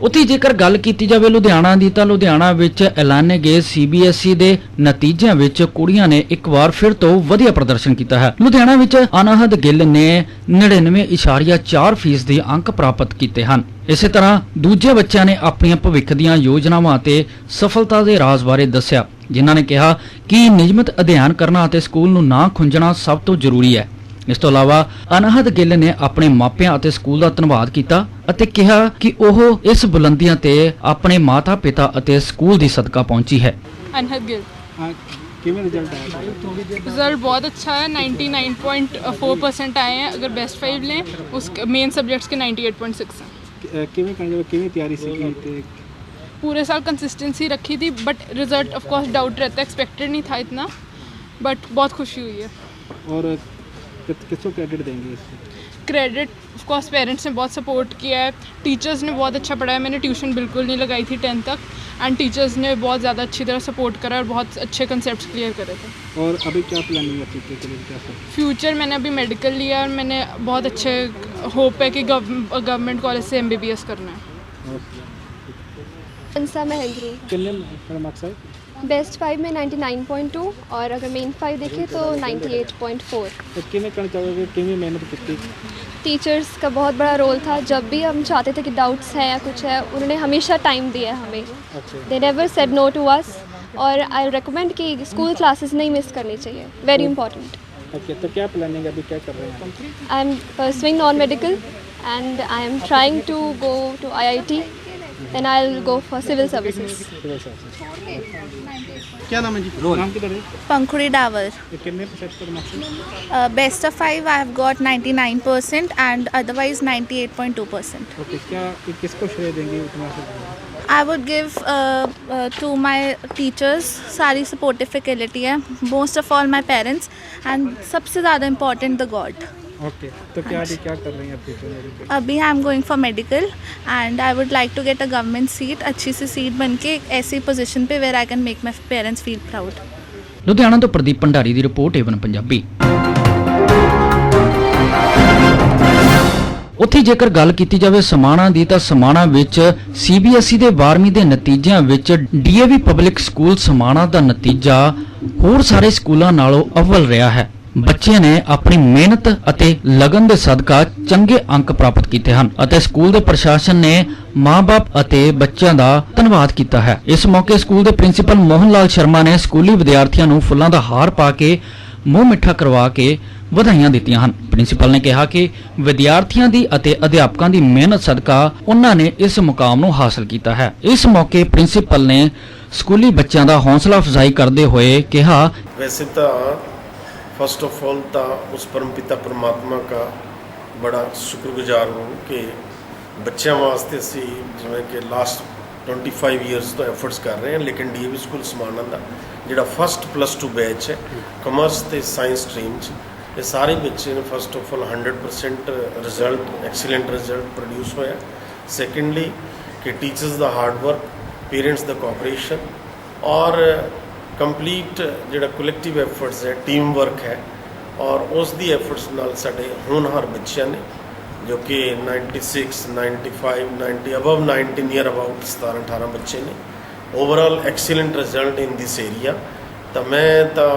ਉੱਥੇ ਜੇਕਰ ਗੱਲ ਕੀਤੀ ਜਾਵੇ ਲੁਧਿਆਣਾ ਦੀ, ਤਾਂ ਲੁਧਿਆਣਾ ਵਿੱਚ ਐਲਾਨੇ ਗਏ CBSE ਦੇ ਨਤੀਜਿਆਂ ਵਿੱਚ ਕੁੜੀਆਂ ਨੇ ਇੱਕ ਵਾਰ ਫਿਰ ਤੋਂ ਵਧੀਆ ਪ੍ਰਦਰਸ਼ਨ ਕੀਤਾ ਹੈ। ਲੁਧਿਆਣਾ ਵਿੱਚ ਅਨਾਹਦ ਗਿੱਲ ਨੇ 99.4% ਦੇ ਅੰਕ ਪ੍ਰਾਪਤ ਕੀਤੇ ਹਨ। ਇਸੇ ਤਰ੍ਹਾਂ ਦੂਜੇ ਬੱਚਿਆਂ ਨੇ ਆਪਣੀਆਂ ਭਵਿੱਖ ਦੀਆਂ ਯੋਜਨਾਵਾਂ ਅਤੇ ਸਫਲਤਾ ਦੇ ਰਾਜ਼ ਬਾਰੇ ਦੱਸਿਆ, ਜਿਨ੍ਹਾਂ ਨੇ ਕਿਹਾ ਕਿ ਨਿਯਮਿਤ ਅਧਿਐਨ ਕਰਨਾ ਅਤੇ ਸਕੂਲ ਨੂੰ ਨਾ ਖੁੰਝਣਾ ਸਭ ਤੋਂ ਜ਼ਰੂਰੀ ਹੈ। ਇਸ ਤੋਂ ਇਲਾਵਾ ਅਨਾਹਦ ਗਿੱਲ ਨੇ ਆਪਣੇ ਮਾਪਿਆਂ ਅਤੇ ਸਕੂਲ ਦਾ ਧੰਨਵਾਦ ਕੀਤਾ ਅਤੇ ਕਿਹਾ ਕਿ ਉਹ ਇਸ ਬੁਲੰਦੀਆਂ ਤੇ ਆਪਣੇ ਮਾਤਾ-ਪਿਤਾ ਅਤੇ ਸਕੂਲ ਦੀ ਸਦਕਾ ਪਹੁੰਚੀ ਹੈ। अनहद गिल, ਕਿਵੇਂ ਰਿਜ਼ਲਟ ਆਇਆ? रिजल्ट बहुत अच्छा है, 99.4% आए हैं। अगर बेस्ट 5 लें, उस मेन सब्जेक्ट्स के 98.6 हैं। ਕਿਵੇਂ ਤਿਆਰੀ ਸੀ ਤੇ पूरे साल कंसिस्टेंसी रखी थी, but result of course doubt रहता है, एक्सपेक्टेड नहीं था इतना, बट बहुत खुशी हुई है। और किसको क्रेडिट देंगे इसको? क्रेडिट ऑफ कोर्स पेरेंट्स ने बहुत सपोर्ट किया है, टीचर्स ने बहुत अच्छा पढ़ाया। मैंने ट्यूशन बिल्कुल नहीं लगाई थी 10th तक, एंड टीचर्स ने बहुत ज़्यादा अच्छी तरह सपोर्ट करा और बहुत अच्छे कंसेप्ट क्लियर करे थे। और अभी क्या प्लानिंग है फ्यूचर के लिए? क्या फ्यूचर मैंने अभी मेडिकल लिया और मैंने बहुत अच्छे होप है कि गवर्नमेंट कॉलेज से MBBS करना है। अंसा महेंद्रू, कितने मार्क्स आए? बेस्ट 5 में 99.2 और अगर मेन 5 देखें तो 98.4। तो किमें करना चाहोगे, किमें मेहनत की? टीचर्स का बहुत बड़ा रोल था। जब भी हम चाहते थे कि डाउट्स हैं या कुछ है, उन्होंने हमेशा टाइम दिया है हमें। They never said no to us. और आई रिकमेंड कि स्कूल क्लासेस नहीं मिस करनी चाहिए, वेरी इंपॉर्टेंट। ओके, तो क्या प्लानिंग अभी, क्या कर रहे हैं? I am pursuing non medical and I am trying to go to IIT, then I'll go for civil services। क्या नाम है जी? नाम किधर है? Pankhuri Dawar. कितने % पर marks? Best of 5 I have got 99% and otherwise 98.2%. Okay, क्या किसको श्रेय देंगे उतना से? I would give to my teachers, सारी supportive faculty है, most of all my parents and सबसे ज़्यादा important the God। ओके, तो क्या कर रही हैं फ्यूचर में? अभी I am going for medical and I would like to get a government seat, अच्छी सी सीट बन के एक ऐसी पोजीशन पे where I can make my parents feel proud. Ludhiana ਤੋਂ ਪ੍ਰਦੀਪ ਭੰਡਾਰੀ ਦੀ ਰਿਪੋਰਟ, ਏਵਨ ਪੰਜਾਬੀ। ਉੱਥੇ ਜੇਕਰ ਗੱਲ ਕੀਤੀ ਜਾਵੇ ਸਮਾਣਾ ਦੀ, ਤਾਂ ਸਮਾਣਾ ਵਿੱਚ CBSE ਦੇ 12ਵੀਂ ਦੇ ਨਤੀਜਿਆਂ ਵਿੱਚ DAV ਪਬਲਿਕ ਸਕੂਲ ਸਮਾਣਾ ਦਾ ਨਤੀਜਾ ਹੋਰ ਸਾਰੇ ਸਕੂਲਾਂ ਨਾਲੋਂ ਅਵਲ ਰਿਹਾ ਹੈ। ਬੱਚਿਆਂ ਨੇ ਆਪਣੀ ਮਿਹਨਤ ਅਤੇ ਲਗਨ ਦੇ ਸਦਕਾ ਚੰਗੇ ਅੰਕ ਪ੍ਰਾਪਤ ਕੀਤੇ ਹਨ ਅਤੇ ਸਕੂਲ ਦੇ ਪ੍ਰਸ਼ਾਸਨ ਨੇ ਮਾਂ-ਬਾਪ ਅਤੇ ਬੱਚਿਆਂ ਦਾ ਧੰਨਵਾਦ ਕੀਤਾ ਹੈ। ਇਸ ਮੌਕੇ ਸਕੂਲ ਦੇ ਪ੍ਰਿੰਸੀਪਲ ਮੋਹਨ ਲਾਲ ਸ਼ਰਮਾ ਨੇ ਸਕੂਲੀ ਵਿਦਿਆਰਥੀਆਂ ਨੂੰ ਫੁੱਲਾਂ ਦਾ ਹਾਰ ਪਾ ਕੇ ਮੂੰਹ ਮਿੱਠਾ ਕਰਵਾ ਕੇ ਵਧਾਈਆਂ ਦਿੱਤੀਆਂ ਹਨ। ਪ੍ਰਿੰਸੀਪਲ ਨੇ ਕਿਹਾ ਕਿ ਵਿਦਿਆਰਥੀਆਂ ਦੀ ਅਤੇ ਅਧਿਆਪਕਾਂ ਦੀ ਮਿਹਨਤ ਸਦਕਾ ਉਹਨਾਂ ਨੇ ਇਸ ਮੁਕਾਮ ਨੂੰ ਹਾਸਲ ਕੀਤਾ ਹੈ। ਇਸ ਮੌਕੇ ਪ੍ਰਿੰਸੀਪਲ ਨੇ ਸਕੂਲੀ ਬੱਚਿਆਂ ਦਾ ਹੌਸਲਾ ਅਫਜ਼ਾਈ ਕਰਦੇ ਹੋਏ ਕਿਹਾ, वैसे तो फर्स्ट ऑफ ऑल तो उस परमपिता परमात्मा का बड़ा शुक्रगुजार हूँ कि बच्चों वास्ते असी जिवें कि लास्ट 25 ईयर्स तो एफर्ट्स कर रहे हैं, लेकिन DAV स्कूल समाना का जिहड़ा फर्स्ट +2 बैच है कॉमर्स ते साइंस स्ट्रीम ये सारे बच्चे ने first of all 100% result excellent result produce होया। सैकेंडली कि टीचर्स का हार्ड वर्क, पेरेंट्स का कोऑपरेशन और कंप्लीट जिहड़ा कलैक्टिव एफर्ट्स है, टीम वर्क है और उस दी एफर्ट्स नाल साडे होनहार बच्चों ने जो कि 96, 95, 90 अबव 90 नियर अबाउट 17-18 बच्चे ने overall excellent result in this area. तो मैं तो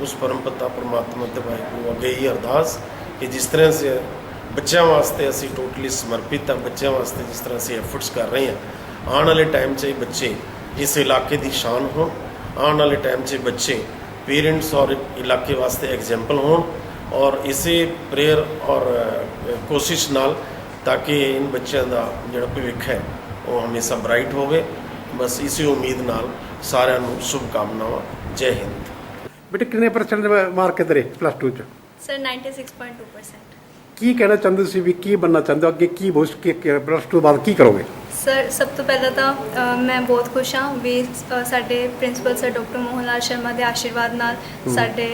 उस परमपिता परमात्मा ते वाहिगुरू अगे ही अरदास कि जिस तरह से बच्चों वास्ते असी टोटली समर्पित है, बच्चों वास्ते जिस तरह से एफर्ट्स कर रहे हैं आने वाले टाइम से बच्चे इस इलाके की शान हो, आने वाले टाइम से बच्चे पेरेंट्स और इलाके वास्ते एग्जाम्पल हों और इसे प्रेयर और कोशिश नाल ताकि इन बच्चों का जो भविख है वो हमेशा ब्राइट होवे। बस इसी उम्मीद नाल सारिਆਂ ਨੂੰ शुभकामनावां। जय हिंद। बेटे कितने परसेंट मार्क तेरे +2 ਚ? सर 96.2%। ਕੀ ਕਹਿਣਾ ਚਾਹੁੰਦੇ ਸੀ ਵੀ ਕੀ बनना ਚਾਹੁੰਦੇ ਹੋ ਅੱਗੇ ਕੀ ਭਵਿੱਖ ਕੇ +2 ਬਾਅਦ ਕੀ ਕਰੋਗੇ? ਸਰ ਸਭ ਤੋਂ ਪਹਿਲਾਂ ਤਾਂ ਮੈਂ ਬਹੁਤ ਖੁਸ਼ ਹਾਂ ਵੀ ਸਾਡੇ principal sir doctor Mohan Lal Sharma ਦੇ ਆਸ਼ੀਰਵਾਦ ਨਾਲ, ਸਾਡੇ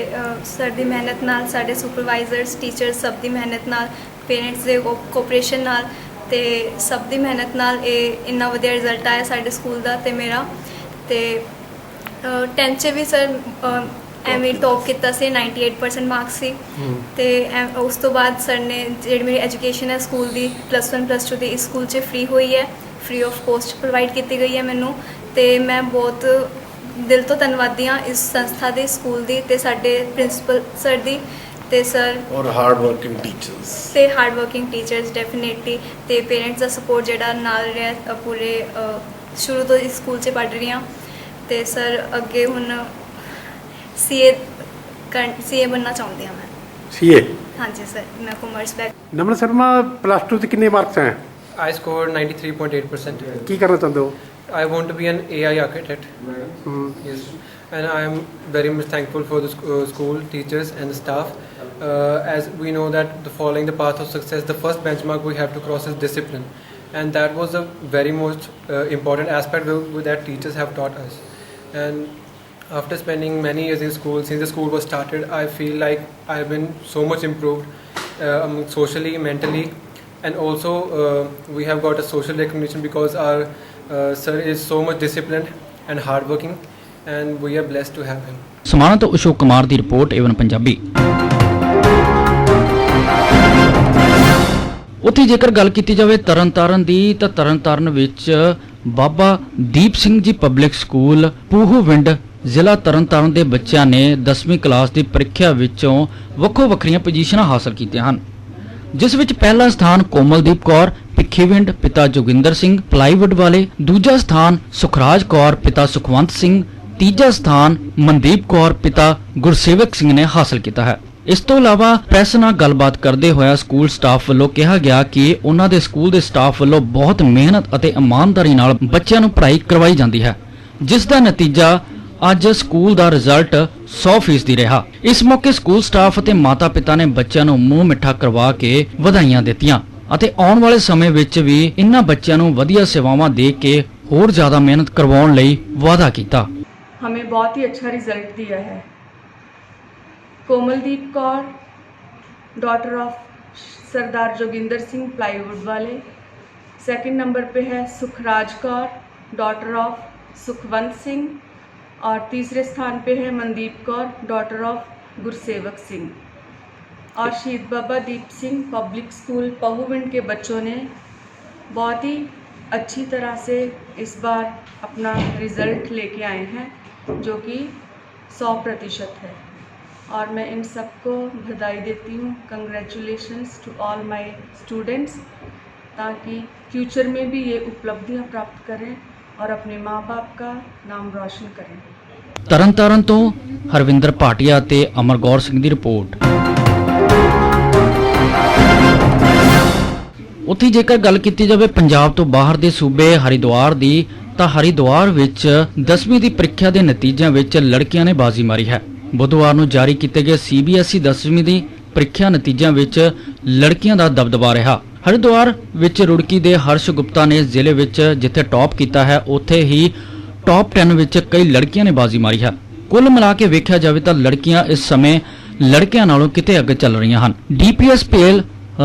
ਸਰ ਦੀ ਮਿਹਨਤ ਨਾਲ, ਸਾਡੇ ਸੁਪਰਵਾਈਜ਼ਰਸ ਟੀਚਰਸ ਸਭ ਦੀ ਮਿਹਨਤ ਨਾਲ, ਪੇਰੈਂਟਸ ਦੇ ਕੋਆਪਰੇਸ਼ਨ ਨਾਲ ਤੇ ਸਭ ਦੀ ਮਿਹਨਤ ਨਾਲ ਇਹ ਇੰਨਾ ਵਧੀਆ ਰਿਜ਼ਲਟ ਆਇਆ ਸਾਡੇ ਸਕੂਲ ਦਾ ਤੇ ਮੇਰਾ। ਤੇ 10th 'ਚ ਵੀ ਸਰ ਐਵੇਂ ਟੌਪ ਕੀਤਾ ਸੀ, 98% ਮਾਰਕਸ ਸੀ ਤੇ ਉਸ ਤੋਂ ਬਾਅਦ ਸਰ ਨੇ ਜਿਹੜੀ ਮੇਰੀ ਐਜੂਕੇਸ਼ਨ ਹੈ ਸਕੂਲ ਦੀ +1 +2 ਦੀ ਇਸ ਸਕੂਲ 'ਚ ਫ੍ਰੀ ਹੋਈ ਹੈ, फ्री ऑफ कॉस्ट प्रोवाइड की गई है मैनू। तो मैं बहुत दिल तो धन्नवादी हाँ इस संस्था के स्कूल की ते साडे प्रिंसीपल सर दी ते सर और हार्ड वर्किंग टीचर्स ते हार्ड वर्किंग टीचर्स डेफिनेटली ते पेरेंट्स का सपोर्ट जिहड़ा नाल रहा पूरे शुरू तो इस स्कूल से पढ़ रही हाँ। तो सर अगे हुण CA बनना चाहती हाँ मैं। CA? हाँ जी सर, मैं कॉमर्स बैक। नमन शर्मा +2 ਚ ਕਿੰਨੇ ਮਾਰਕਸ ਆਏ? I scored 93.8%. ਕੀ ਕਰਨਾ ਚਾਹੁੰਦੇ ਹੋ? I want to be an AI architect. Yes, and I am very much thankful for the school, teachers, and the staff. As we know that following the path of success, the first benchmark we have to cross is discipline, and that was the very most important aspect that teachers have taught us. And after spending many years in school, since the school was started, I feel like I have been so much improved socially, mentally. And also we have got a social recognition because our sir is so much disciplined and hardworking and we are blessed to have him. ਸਮਾਨਤ ਅਸ਼ੋਕ ਕੁਮਾਰ ਦੀ ਰਿਪੋਰਟ ਏਵਨ ਪੰਜਾਬੀ। ਉੱਥੇ ਜੇਕਰ ਗੱਲ ਕੀਤੀ ਜਾਵੇ ਤਰਨਤਾਰਨ ਦੀ ਤਾਂ ਤਰਨਤਾਰਨ ਵਿੱਚ ਬਾਬਾ ਦੀਪ ਸਿੰਘ ਜੀ ਪਬਲਿਕ ਸਕੂਲ ਪੂਹੂਵਿੰਡ ਜ਼ਿਲ੍ਹਾ ਤਰਨਤਾਰਨ ਦੇ ਬੱਚਿਆਂ ਨੇ 10ਵੀਂ ਕਲਾਸ ਦੀ ਪ੍ਰੀਖਿਆ ਵਿੱਚੋਂ ਵੱਖੋ ਵੱਖਰੀਆਂ ਪੋਜੀਸ਼ਨਾਂ ਹਾਸਲ ਕੀਤੀਆਂ ਹਨ, ਜਿਸ ਵਿੱਚ ਪਹਿਲਾ ਸਥਾਨ ਕੋਮਲਦੀਪ ਕੌਰ ਭਿੱਖੀਵਿੰਡ ਪਿਤਾ ਜੋਗਿੰਦਰ ਸਿੰਘ ਪਲਾਈਵੁੱਡ ਵਾਲੇ, ਦੂਜਾ ਸਥਾਨ ਸੁਖਰਾਜ ਕੌਰ ਪਿਤਾ ਸੁਖਵੰਤ ਸਿੰਘ, ਤੀਜਾ ਸਥਾਨ ਮਨਦੀਪ ਕੌਰ ਪਿਤਾ ਗੁਰਸੇਵਕ ਸਿੰਘ ਨੇ ਹਾਸਲ ਕੀਤਾ ਹੈ। ਇਸ ਤੋਂ ਇਲਾਵਾ ਪ੍ਰੈਸ ਨਾਲ ਗੱਲਬਾਤ ਕਰਦੇ ਹੋਇਆ ਸਕੂਲ ਸਟਾਫ ਵੱਲੋਂ ਕਿਹਾ ਗਿਆ ਕਿ ਉਹਨਾਂ ਦੇ ਸਕੂਲ ਦੇ ਸਟਾਫ ਵੱਲੋਂ ਬਹੁਤ ਮਿਹਨਤ ਅਤੇ ਇਮਾਨਦਾਰੀ ਨਾਲ ਬੱਚਿਆਂ ਨੂੰ ਪੜ੍ਹਾਈ ਕਰਵਾਈ ਜਾਂਦੀ ਹੈ, ਜਿਸ ਦਾ ਨਤੀਜਾ ਅੱਜ ਸਕੂਲ ਦਾ ਰਿਜ਼ਲਟ 100% ਰਿਹਾ। ਇਸ ਮੌਕੇ ਸਕੂਲ ਸਟਾਫ ਅਤੇ ਮਾਤਾ ਪਿਤਾ ਨੇ ਬੱਚਿਆਂ ਨੂੰ ਮੂੰਹ ਮਿੱਠਾ ਕਰਵਾ ਕੇ ਵਧਾਈਆਂ ਦਿੱਤੀਆਂ ਅਤੇ ਆਉਣ ਵਾਲੇ ਸਮੇਂ ਵਿੱਚ ਵੀ ਇਹਨਾਂ ਬੱਚਿਆਂ ਨੂੰ ਵਧੀਆ ਸੇਵਾਵਾਂ ਦੇ ਕੇ ਹੋਰ ਜ਼ਿਆਦਾ ਮਿਹਨਤ ਕਰਵਾਉਣ ਲਈ ਵਾਅਦਾ ਕੀਤਾ। हमें बहुत ही अच्छा रिजल्ट दिया है। Komaldeep Kaur daughter of Sardar Joginder Singh plywood वाले, सेकंड नंबर पे है सुखराज कौर डॉटर ऑफ सुखवंत सिंह और तीसरे स्थान पे है मनदीप कौर डॉटर ऑफ गुरसेवक सिंह। और शहीद बाबा दीप सिंह पब्लिक स्कूल पहूविंड के बच्चों ने बहुत ही अच्छी तरह से इस बार अपना रिज़ल्ट लेके आए हैं, जो कि 100% है और मैं इन सबको बधाई देती हूँ। Congratulations to all my students, ताकि फ्यूचर में भी ये उपलब्धियाँ प्राप्त करें और अपने माँ बाप का नाम रोशन करें। ਤਰਨਤਾਰਨ ਤੋਂ ਹਰਵਿੰਦਰ ਭਾਟੀਆ ਤੇ ਅਮਰਗੌਰ ਸਿੰਘ ਦੀ ਰਿਪੋਰਟ। ਉੱਥੇ ਜੇਕਰ ਗੱਲ ਕੀਤੀ ਜਾਵੇ ਪੰਜਾਬ ਤੋਂ ਬਾਹਰ ਦੇ ਸੂਬੇ ਹਰਿਦੁਆਰ ਦੀ, ਤਾਂ ਹਰਿਦੁਆਰ ਵਿੱਚ 10ਵੀਂ ਦੀ ਪ੍ਰੀਖਿਆ ਦੇ ਨਤੀਜਿਆਂ ਵਿੱਚ ਲੜਕੀਆਂ ਨੇ ਬਾਜ਼ੀ ਮਾਰੀ ਹੈ। ਬੁੱਧਵਾਰ ਨੂੰ ਜਾਰੀ ਕੀਤੇ ਗਏ CBSE 10ਵੀਂ ਦੀ ਪ੍ਰੀਖਿਆ ਨਤੀਜਿਆਂ ਵਿੱਚ ਲੜਕੀਆਂ ਦਾ ਦਬਦਬਾ ਰਿਹਾ। ਹਰਿਦੁਆਰ ਵਿੱਚ ਰੁੜਕੀ ਦੇ ਹਰਸ਼ ਗੁਪਤਾ ਨੇ ਜ਼ਿਲ੍ਹੇ ਵਿੱਚ ਜਿੱਥੇ ਟੌਪ ਕੀਤਾ ਹੈ, ਉੱਥੇ ਹੀ ਟੌਪ 10 ਵਿੱਚ ਕਈ ਲੜਕੀਆਂ ਨੇ ਬਾਜ਼ੀ ਮਾਰੀ ਹੈ। ਕੁੱਲ ਮਿਲਾ ਕੇ ਵੇਖਿਆ ਜਾਵੇ ਤਾਂ ਲੜਕੀਆਂ ਇਸ ਸਮੇਂ ਲੜਕਿਆਂ ਨਾਲੋਂ ਕਿਤੇ ਅੱਗੇ ਚੱਲ ਰਹੀਆਂ ਹਨ। DPS ਪੇਲ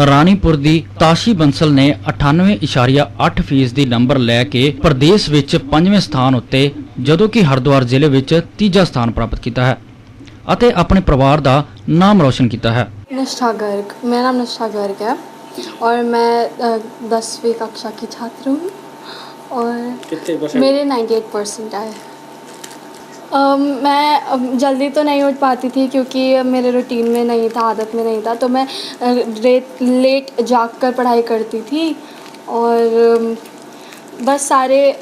ਰਾਣੀਪੁਰ ਦੀ ਤਾਸ਼ੀ ਬੰਸਲ ਨੇ 98.8% ਦੀ ਨੰਬਰ ਲੈ ਕੇ ਪ੍ਰਦੇਸ਼ ਵਿੱਚ 5ਵੇਂ ਸਥਾਨ ਉੱਤੇ, ਜਦੋਂ ਕਿ ਹਰਿਦੁਆਰ ਜ਼ਿਲ੍ਹੇ ਵਿੱਚ 3ਜਾ ਸਥਾਨ ਪ੍ਰਾਪਤ ਕੀਤਾ ਹੈ ਅਤੇ ਆਪਣੇ ਪਰਿਵਾਰ ਦਾ ਨਾਮ ਰੋਸ਼ਨ ਕੀਤਾ ਹੈ। निष्ठा गर्ग, मेरा नाम निष्ठा गर्ग है और मैं 10वीं कक्षा की छात्र हूँ और मेरे 98% आए। मैं जल्दी तो नहीं उठ पाती थी क्योंकि मेरे रूटीन में नहीं था, आदत में नहीं था, तो मैं लेट जाग कर पढ़ाई करती थी और बस सारे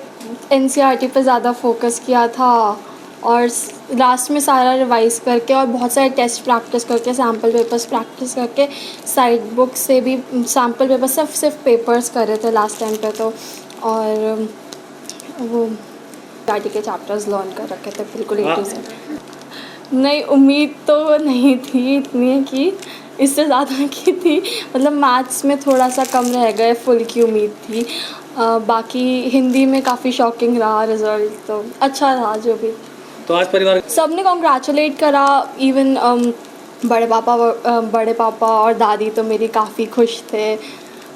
NCERT पे ज़्यादा फोकस किया था और लास्ट में सारा रिवाइज करके और बहुत सारे टेस्ट प्रैक्टिस करके, सैम्पल पेपर्स प्रैक्टिस करके, साइड बुक से भी सैम्पल पेपर सिर्फ पेपर्स कर रहे थे लास्ट टाइम पे तो, और वो आरटी के चैप्टर्स लर्न कर रखे थे बिल्कुल A to Z। नहीं, उम्मीद तो नहीं थी इतनी कि इससे ज़्यादा की थी, मतलब मैथ्स में थोड़ा सा कम रह गए, फुल की उम्मीद थी। बाकी हिंदी में काफ़ी शॉकिंग रहा रिज़ल्ट, तो अच्छा रहा जो भी। तो आज परिवार सबने कॉन्ग्रेचुलेट करा, इवन बड़े पापा और दादी तो मेरी काफ़ी खुश थे,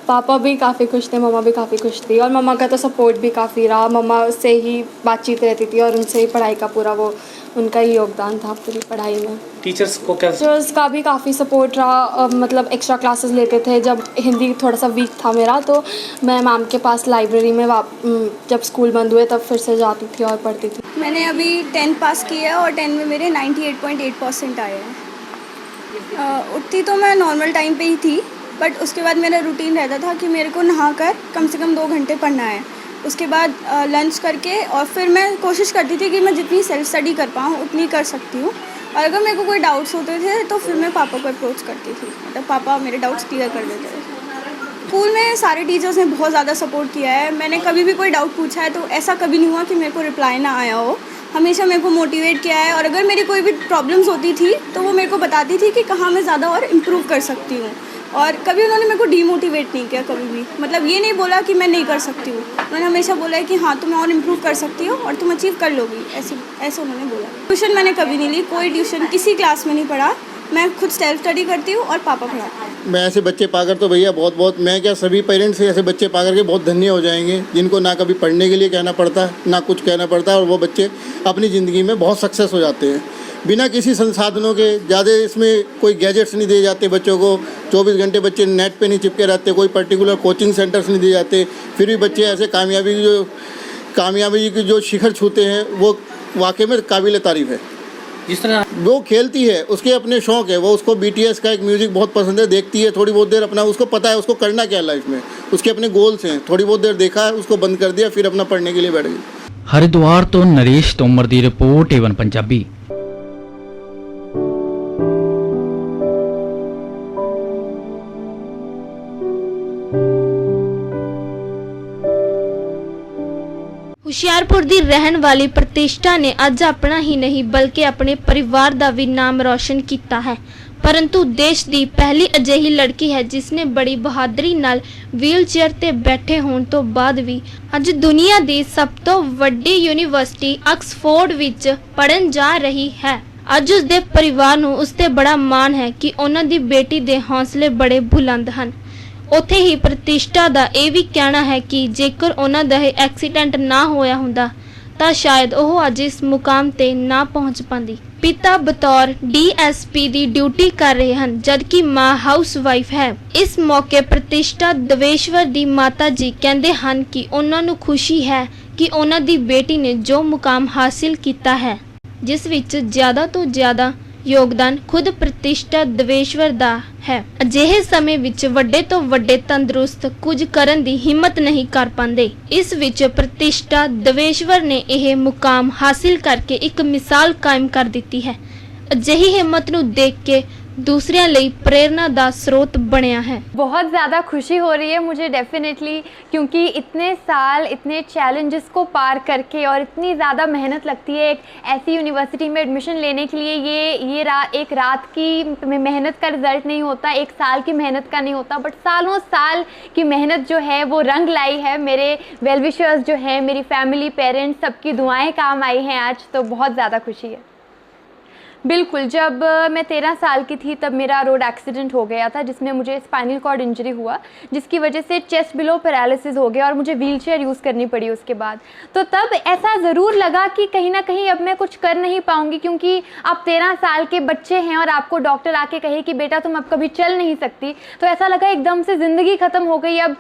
पापा भी काफ़ी खुश थे, मम्मा भी काफ़ी खुश थी और मम्मा का तो सपोर्ट भी काफ़ी रहा। मम्मा से ही बातचीत रहती थी और उनसे ही पढ़ाई का पूरा वो उनका ही योगदान था पूरी पढ़ाई में। टीचर्स को क्या? टीचर्स का भी काफ़ी सपोर्ट रहा, मतलब एक्स्ट्रा क्लासेस लेते थे। जब हिंदी थोड़ा सा वीक था मेरा तो मैं मैम के पास लाइब्रेरी में जब स्कूल बंद हुए तब फिर से जाती थी और पढ़ती थी। मैंने अभी 10th पास किया है और 10 में मेरे 98.8% आए हैं। उठती तो मैं नॉर्मल टाइम पे ही थी, बट उसके बाद मेरा रूटीन रहता था कि मेरे को नहाकर कम से कम 2 घंटे पढ़ना है, उसके बाद लंच करके और फिर मैं कोशिश करती थी कि मैं जितनी सेल्फ स्टडी कर पाऊँ उतनी कर सकती हूँ, और अगर मेरे को कोई डाउट्स होते थे तो फिर मैं पापा को अप्रोच करती थी, मतलब पापा मेरे डाउट्स क्लियर कर देते थे। स्कूल में सारे टीचर्स ने बहुत ज़्यादा सपोर्ट किया है। मैंने कभी भी कोई डाउट पूछा है तो ऐसा कभी नहीं हुआ कि मेरे को रिप्लाई ना आया हो, हमेशा मेरे को मोटिवेट किया है, और अगर मेरी कोई भी प्रॉब्लम्स होती थी तो वो मेरे को बताती थी कि कहाँ मैं ज़्यादा और इम्प्रूव कर सकती हूँ, और कभी उन्होंने मेरे को डीमोटिवेट नहीं किया कभी भी, मतलब ये नहीं बोला कि मैं नहीं कर सकती हूँ। उन्होंने हमेशा बोला है कि हाँ तुम और इम्प्रूव कर सकती हो और तुम अचीव कर लोगी, ऐसे उन्होंने बोला। ट्यूशन मैंने कभी नहीं ली, कोई ट्यूशन किसी क्लास में नहीं पढ़ा, मैं खुद सेल्फ स्टडी करती हूँ और पापा पढ़ाते हैं। मैं ऐसे बच्चे पाकर तो भैया बहुत मैं क्या सभी पेरेंट्स ऐसे बच्चे पाकर के बहुत धन्य हो जाएंगे, जिनको ना कभी पढ़ने के लिए कहना पड़ता है ना कुछ कहना पड़ता है, और वो बच्चे अपनी ज़िंदगी में बहुत सक्सेस हो जाते हैं बिना किसी संसाधनों के। ज़्यादा इसमें कोई गैजेट्स नहीं दिए जाते बच्चों को, 24 घंटे बच्चे नेट पे नहीं चिपके रहते, कोई पर्टिकुलर कोचिंग सेंटर्स नहीं दिए जाते, फिर भी बच्चे ऐसे कामयाबी की जो शिखर छूते हैं वो वाकई में काबिल तारीफ़ है। जिस तरह वो खेलती है, उसके अपने शौक़ है, वो उसको BTS का एक म्यूज़िक बहुत पसंद है, देखती है थोड़ी बहुत देर, अपना उसको पता है उसको करना क्या है लाइफ में, उसके अपने गोल्स हैं, थोड़ी बहुत देर देखा है, उसको बंद कर दिया, फिर अपना पढ़ने के लिए बैठ गई। हरिद्वार तो नरेश तोमर की रिपोर्ट एवन पंजाबी। ਹੁਸ਼ਿਆਰਪੁਰ ਦੀ ਰਹਿਣ ਵਾਲੀ ਪ੍ਰਤਿਸ਼ਠਾ ਨੇ ਅੱਜ ਆਪਣਾ ਹੀ ਨਹੀਂ ਬਲਕਿ ਆਪਣੇ ਪਰਿਵਾਰ ਦਾ ਵੀ ਨਾਮ ਰੌਸ਼ਨ ਕੀਤਾ ਹੈ, ਪਰੰਤੂ ਦੇਸ਼ ਦੀ ਪਹਿਲੀ ਅਜਿਹੀ ਲੜਕੀ ਹੈ ਜਿਸ ਨੇ ਬੜੀ ਬਹਾਦਰੀ ਨਾਲ ਵੀਲਚੇਅਰ ਤੇ ਬੈਠੇ ਹੋਣ ਤੋਂ ਬਾਅਦ ਵੀ ਅੱਜ ਦੁਨੀਆ ਦੀ ਸਭ ਤੋਂ ਵੱਡੀ ਯੂਨੀਵਰਸਿਟੀ ਆਕਸਫੋਰਡ ਵਿੱਚ ਪੜ੍ਹਨ ਜਾ ਰਹੀ ਹੈ। ਅੱਜ ਉਸ ਦੇ ਪਰਿਵਾਰ ਨੂੰ ਉਸ ਤੇ ਬੜਾ ਮਾਣ ਹੈ ਕਿ ਉਹਨਾਂ ਦੀ ਬੇਟੀ ਦੇ ਹੌਸਲੇ ਬੜੇ ਬੁਲੰਦ ਹਨ। ਉੱਥੇ ਹੀ ਪ੍ਰਤਿਸ਼ਠਾ ਦਾ ਇਹ ਵੀ ਕਹਿਣਾ ਹੈ ਕਿ ਜੇਕਰ ਉਹਨਾਂ ਦਾ ਇਹ ਐਕਸੀਡੈਂਟ ਨਾ ਹੋਇਆ ਹੁੰਦਾ ਤਾਂ ਸ਼ਾਇਦ ਉਹ ਅੱਜ ਇਸ ਮੁਕਾਮ ਤੇ ਨਾ ਪਹੁੰਚ ਪਾਉਂਦੀ। ਪਿਤਾ ਬਤੌਰ DSP ਦੀ ਡਿਊਟੀ ਕਰ ਰਹੇ ਹਨ ਜਦਕਿ ਮਾਂ ਹਾਊਸ ਵਾਈਫ ਹੈ। ਇਸ ਮੌਕੇ ਪ੍ਰਤਿਸ਼ਠਾ ਦਵੇਸ਼ਵਰ ਦੀ ਮਾਤਾ ਜੀ ਕਹਿੰਦੇ ਹਨ ਕਿ ਉਹਨਾਂ ਨੂੰ ਖੁਸ਼ੀ ਹੈ ਕਿ ਉਹਨਾਂ ਦੀ ਬੇਟੀ ਨੇ ਜੋ ਮੁਕਾਮ ਹਾਸਿਲ ਕੀਤਾ ਹੈ। ਜਿਸ ਵਿੱਚ ਜ਼ਿਆਦਾ ਤੋਂ ਜ਼ਿਆਦਾ ਯੋਗਦਾਨ ਖੁਦ ਪ੍ਰਤਿਸ਼ਠਾ ਦਵੇਸ਼ਵਰ ਦਾ ਹੈ। ਅਜਿਹੇ ਸਮੇਂ ਵਿੱਚ ਵੱਡੇ ਤੋਂ ਵੱਡੇ ਤੰਦਰੁਸਤ ਕੁਝ ਕਰਨ ਦੀ ਹਿੰਮਤ ਨਹੀਂ ਕਰ ਪਾਉਂਦੇ। ਇਸ ਵਿੱਚ ਪ੍ਰਤਿਸ਼ਠਾ ਦਵੇਸ਼ਵਰ ਨੇ ਇਹ ਮੁਕਾਮ ਹਾਸਿਲ ਕਰਕੇ ਇੱਕ ਮਿਸਾਲ ਕਾਇਮ ਕਰ ਦਿੱਤੀ ਹੈ। ਅਜਿਹੀ ਹਿੰਮਤ ਨੂੰ ਦੇਖ ਕੇ दूसरियां ਲਈ प्रेरणा ਦਾ स्रोत ਬਣਿਆ है। बहुत ज़्यादा खुशी हो रही है मुझे डेफिनेटली, क्योंकि इतने साल इतने चैलेंजेस को पार करके और इतनी ज़्यादा मेहनत लगती है एक ऐसी यूनिवर्सिटी में एडमिशन लेने के लिए। एक रात की मेहनत का रिज़ल्ट नहीं होता, एक साल की मेहनत का नहीं होता, बट सालों साल की मेहनत जो है वो रंग लाई है। मेरे वेल विशर्स जो हैं, मेरी फैमिली, पेरेंट्स, सबकी दुआएं काम आई हैं आज, तो बहुत ज़्यादा खुशी है। बिल्कुल, जब मैं 13 साल की थी तब मेरा रोड एक्सीडेंट हो गया था, जिसमें मुझे स्पाइनल कॉर्ड इंजरी हुआ, जिसकी वजह से चेस्ट बिलो पैरालिसिस हो गया और मुझे व्हीलचेयर यूज़ करनी पड़ी उसके बाद। तो तब ऐसा ज़रूर लगा कि कहीं ना कहीं अब मैं कुछ कर नहीं पाऊँगी, क्योंकि आप 13 साल के बच्चे हैं और आपको डॉक्टर आके कहे कि बेटा तुम अब कभी चल नहीं सकती, तो ऐसा लगा एकदम से ज़िंदगी ख़त्म हो गई। अब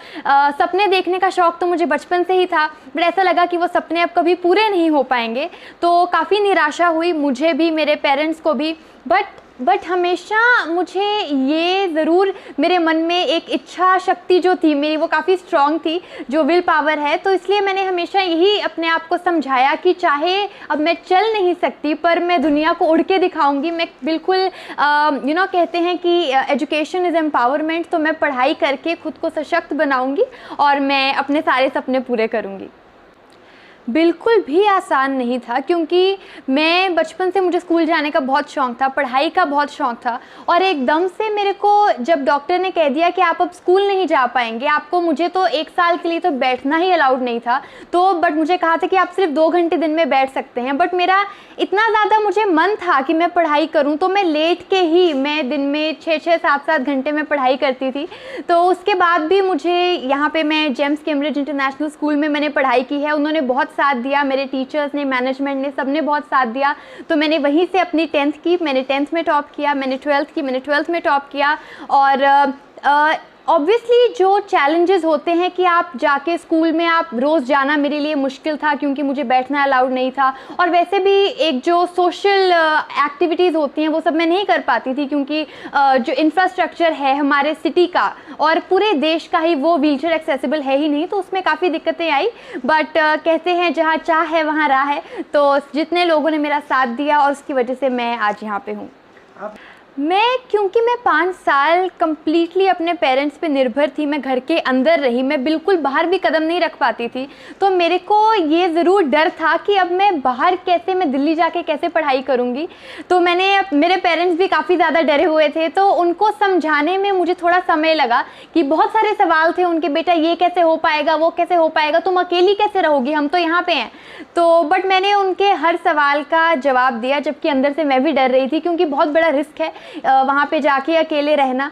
सपने देखने का शौक़ तो मुझे बचपन से ही था, बट ऐसा लगा कि वो सपने अब कभी पूरे नहीं हो पाएंगे। तो काफ़ी निराशा हुई मुझे भी, मेरे पेरेंट्स को भी, बट हमेशा मुझे ये ज़रूर मेरे मन में एक इच्छा शक्ति जो थी मेरी, वो काफ़ी स्ट्रॉन्ग थी, जो विल पावर है। तो इसलिए मैंने हमेशा यही अपने आप को समझाया कि चाहे अब मैं चल नहीं सकती, पर मैं दुनिया को उड़ के दिखाऊंगी। मैं बिल्कुल कहते हैं कि एजुकेशन इज़ एम्पावरमेंट, तो मैं पढ़ाई करके खुद को सशक्त बनाऊंगी और मैं अपने सारे सपने पूरे करूंगी। बिल्कुल भी आसान नहीं था, क्योंकि मैं बचपन से, मुझे स्कूल जाने का बहुत शौक़ था, पढ़ाई का बहुत शौक़ था, और एकदम से मेरे को जब डॉक्टर ने कह दिया कि आप अब स्कूल नहीं जा पाएंगे, आपको, मुझे तो 1 साल के लिए तो बैठना ही अलाउड नहीं था, तो बट मुझे कहा था कि आप सिर्फ 2 घंटे दिन में बैठ सकते हैं। बट मेरा इतना ज़्यादा मुझे मन था कि मैं पढ़ाई करूं, तो मैं लेट के ही, मैं दिन में 6-6, 7-7 घंटे में पढ़ाई करती थी। तो उसके बाद भी मुझे यहाँ पे, मैं जेम्स कैम्ब्रिज इंटरनेशनल स्कूल में मैंने पढ़ाई की है, उन्होंने बहुत साथ दिया, मेरे टीचर्स ने, मैनेजमेंट ने, सबने बहुत साथ दिया। तो मैंने वहीं से अपनी 10th की, मैंने 10th में टॉप किया, मैंने 12th की, मैंने 12th में टॉप किया। और ऑब्वियसली जो चैलेंजेस होते हैं कि आप जाके स्कूल में, आप रोज़ जाना मेरे लिए मुश्किल था, क्योंकि मुझे बैठना अलाउड नहीं था, और वैसे भी एक जो सोशल एक्टिविटीज़ होती हैं वो सब मैं नहीं कर पाती थी, क्योंकि जो इंफ्रास्ट्रक्चर है हमारे सिटी का और पूरे देश का ही, वो व्हीलचेयर एक्सेसिबल है ही नहीं, तो उसमें काफ़ी दिक्कतें आई। बट कहते हैं जहाँ चाह है वहाँ राह है, तो जितने लोगों ने मेरा साथ दिया और उसकी वजह से मैं आज यहाँ पे हूँ। क्योंकि मैं 5 साल कम्प्लीटली अपने पेरेंट्स पे निर्भर थी, मैं घर के अंदर रही, मैं बिल्कुल बाहर भी कदम नहीं रख पाती थी, तो मेरे को ये ज़रूर डर था कि अब मैं बाहर कैसे, मैं दिल्ली जाके कैसे पढ़ाई करूँगी। तो मेरे पेरेंट्स भी काफ़ी ज़्यादा डरे हुए थे, तो उनको समझाने में मुझे थोड़ा समय लगा कि बहुत सारे सवाल थे उनके, बेटा ये कैसे हो पाएगा, वो कैसे हो पाएगा, तुम अकेली कैसे रहोगी, हम तो यहाँ पे हैं। तो बट मैंने उनके हर सवाल का जवाब दिया, जबकि अंदर से मैं भी डर रही थी, क्योंकि बहुत बड़ा रिस्क है वहाँ पे जाके अकेले रहना।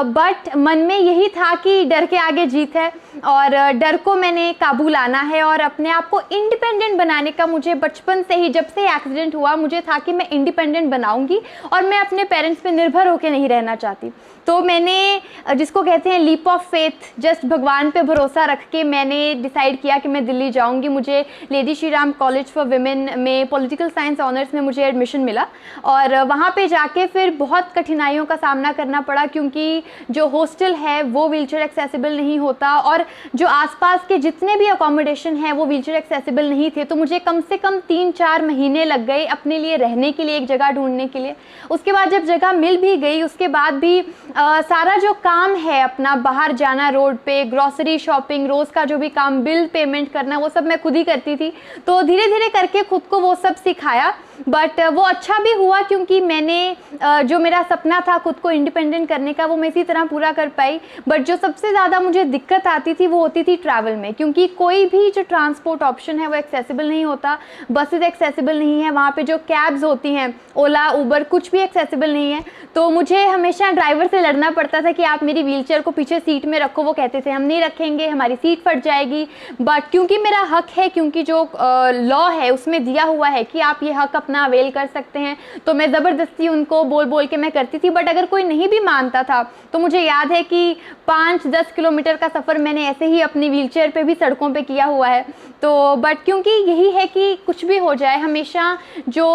बट मन में यही था कि डर के आगे जीत है, और डर को मैंने काबू लाना है और अपने आप को इंडिपेंडेंट बनाने का, मुझे बचपन से ही, जब से एक्सीडेंट हुआ, मुझे था कि मैं इंडिपेंडेंट बनाऊंगी और मैं अपने पेरेंट्स पे निर्भर होकर नहीं रहना चाहती। तो मैंने, जिसको कहते हैं लीप ऑफ फेथ, जस्ट भगवान पे भरोसा रख के मैंने डिसाइड किया कि मैं दिल्ली जाऊंगी। मुझे lady Shri Ram college for women में पॉलिटिकल साइंस ऑनर्स में मुझे एडमिशन मिला, और वहाँ पे जाके फिर बहुत कठिनाइयों का सामना करना पड़ा, क्योंकि जो हॉस्टल है वो व्हीलचेयर एक्सेसिबल नहीं होता, और जो आसपास के जितने भी अकोमोडेशन हैं वो व्हीलचेयर एक्सेसिबल नहीं थे। तो मुझे कम से कम 3-4 महीने लग गए अपने लिए रहने के लिए, एक जगह ढूंढने के लिए। उसके बाद जब जगह मिल भी गई, उसके बाद भी सारा जो काम है अपना, बाहर जाना, रोड पे ग्रॉसरी शॉपिंग, रोज़ का जो भी काम, बिल पेमेंट करना, वो सब मैं खुद ही करती थी। तो धीरे धीरे करके खुद को वो सब सिखाया, बट वो अच्छा भी हुआ, क्योंकि मैंने जो मेरा सपना था खुद को इंडिपेंडेंट करने का, वो मैं इसी तरह पूरा कर पाई। बट जो सबसे ज़्यादा मुझे दिक्कत आती थी वो होती थी ट्रैवल में, क्योंकि कोई भी जो ट्रांसपोर्ट ऑप्शन है वो एक्सेसिबल नहीं होता, बसेस एक्सेसिबल नहीं है, वहाँ पे जो कैब्स होती हैं, ओला, उबर, कुछ भी एक्सेसिबल नहीं है। तो मुझे हमेशा ड्राइवर से लड़ना पड़ता था कि आप मेरी व्हीलचेयर को पीछे सीट में रखो। वो कहते थे हम नहीं रखेंगे, हमारी सीट फट जाएगी। बट क्योंकि मेरा हक है, क्योंकि जो लॉ है उसमें दिया हुआ है कि आप ये हक अपना अवेल कर सकते हैं, तो मैं ज़बरदस्ती उनको बोल बोल के मैं करती थी, बट अगर कोई नहीं भी मानता था तो मुझे याद है कि 5-10 किलोमीटर का सफ़र मैंने ऐसे ही अपनी व्हीलचेयर पे भी सड़कों पे किया हुआ है। तो बट क्योंकि यही है कि कुछ भी हो जाए, हमेशा जो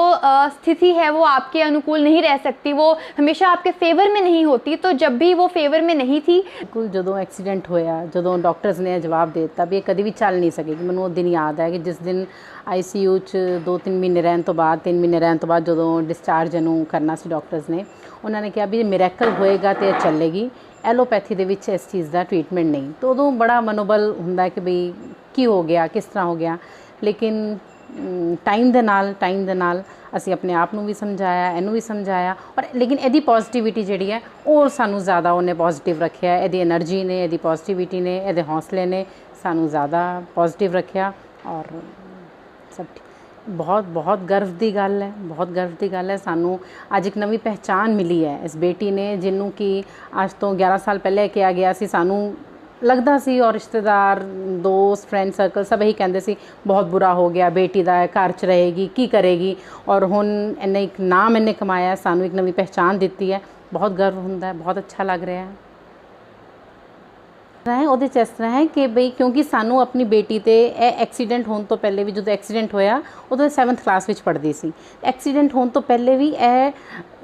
स्थिति है वो आपके अनुकूल नहीं रह सकती, वो हमेशा आपके फेवर में नहीं होती। तो जब भी वो फेवर में नहीं थी, बिल्कुल ਜਦੋਂ ਐਕਸੀਡੈਂਟ ਹੋਇਆ, ਜਦੋਂ ਡਾਕਟਰਸ ਨੇ ਜਵਾਬ ਦੇ ਦਿੱਤਾ ਵੀ ਇਹ ਕਦੀ ਵੀ ਚੱਲ ਨਹੀਂ ਸਕੇਗੀ, ਮੈਨੂੰ ਉਹ ਦਿਨ ਯਾਦ ਹੈ ਕਿ ਜਿਸ ਦਿਨ ICU 'ਚ 2-3 ਮਹੀਨੇ ਰਹਿਣ ਤੋਂ ਬਾਅਦ 3 ਮਹੀਨੇ ਰਹਿਣ ਤੋਂ ਬਾਅਦ ਜਦੋਂ ਡਿਸਚਾਰਜ ਇਹਨੂੰ ਕਰਨਾ ਸੀ ਡਾਕਟਰਸ ਨੇ, ਉਹਨਾਂ ਨੇ ਕਿਹਾ ਵੀ ਮਿਰੈਕਲ ਹੋਏਗਾ ਤੇ ਇਹ ਚੱਲੇਗੀ, ਐਲੋਪੈਥੀ ਦੇ ਵਿੱਚ ਇਸ ਚੀਜ਼ ਦਾ ਟ੍ਰੀਟਮੈਂਟ ਨਹੀਂ। ਤਾਂ ਉਦੋਂ ਬੜਾ ਮਨੋਬਲ ਹੁੰਦਾ ਕਿ ਬਈ ਕੀ ਹੋ ਗਿਆ, ਕਿਸ ਤਰ੍ਹਾਂ ਹੋ ਗਿਆ। ਲੇਕਿਨ ਟਾਈਮ ਦੇ ਨਾਲ ਅਸੀਂ ਆਪਣੇ ਆਪ ਨੂੰ ਵੀ ਸਮਝਾਇਆ, ਇਹਨੂੰ ਵੀ ਸਮਝਾਇਆ, ਔਰ ਲੇਕਿਨ ਇਹਦੀ ਪੋਜ਼ਿਟਿਵਿਟੀ ਜਿਹੜੀ ਹੈ ਉਹ ਸਾਨੂੰ ਜ਼ਿਆਦਾ ਉਹਨੇ ਪੋਜ਼ਿਟਿਵ ਰੱਖਿਆ। ਇਹਦੀ ਐਨਰਜੀ ਨੇ, ਇਹਦੀ ਪੋਜ਼ਿਟਿਵਿਟੀ ਨੇ, ਇਹਦੇ ਹੌਸਲੇ ਨੇ ਸਾਨੂੰ ਜ਼ਿਆਦਾ ਪੋਜ਼ਿਟਿਵ ਰੱਖਿਆ। ਔਰ ਸਭ ਬਹੁਤ ਗਰਵ ਦੀ ਗੱਲ ਹੈ, ਬਹੁਤ ਗਰਵ ਦੀ ਗੱਲ ਹੈ। ਸਾਨੂੰ ਅੱਜ ਇੱਕ ਨਵੀਂ ਪਹਿਚਾਨ ਮਿਲੀ ਹੈ ਇਸ ਬੇਟੀ ਨੇ, ਜਿਹਨੂੰ ਕਿ ਅੱਜ ਤੋਂ 11 ਸਾਲ ਪਹਿਲੇ ਕਿਹਾ ਗਿਆ ਸੀ। ਸਾਨੂੰ ਲੱਗਦਾ ਸੀ ਔਰ ਰਿਸ਼ਤੇਦਾਰ, ਦੋਸਤ, ਫਰੈਂਡ ਸਰਕਲ ਸਭ ਇਹੀ ਕਹਿੰਦੇ ਸੀ ਬਹੁਤ ਬੁਰਾ ਹੋ ਗਿਆ, ਬੇਟੀ ਦਾ ਘਰ 'ਚ ਰਹੇਗੀ, ਕੀ ਕਰੇਗੀ। ਔਰ ਹੁਣ ਇਹਨੇ ਇੱਕ ਨਾਮ ਇਹਨੇ ਕਮਾਇਆ, ਸਾਨੂੰ ਇੱਕ ਨਵੀਂ ਪਹਿਚਾਨ ਦਿੱਤੀ ਹੈ, ਬਹੁਤ ਗਰਵ ਹੁੰਦਾ ਹੈ, ਬਹੁਤ ਅੱਛਾ ਲੱਗ ਰਿਹਾ ਹੈ। ਉਹਦੇ 'ਚ ਇਸ ਤਰ੍ਹਾਂ ਹੈ ਕਿ ਬਈ ਕਿਉਂਕਿ ਸਾਨੂੰ ਆਪਣੀ ਬੇਟੀ 'ਤੇ ਇਹ ਐਕਸੀਡੈਂਟ ਹੋਣ ਤੋਂ ਪਹਿਲੇ ਵੀ, ਜਦੋਂ ਐਕਸੀਡੈਂਟ ਹੋਇਆ ਉਦੋਂ 7th ਕਲਾਸ ਵਿੱਚ ਪੜ੍ਹਦੀ ਸੀ। ਐਕਸੀਡੈਂਟ ਹੋਣ ਤੋਂ ਪਹਿਲੇ ਵੀ ਇਹ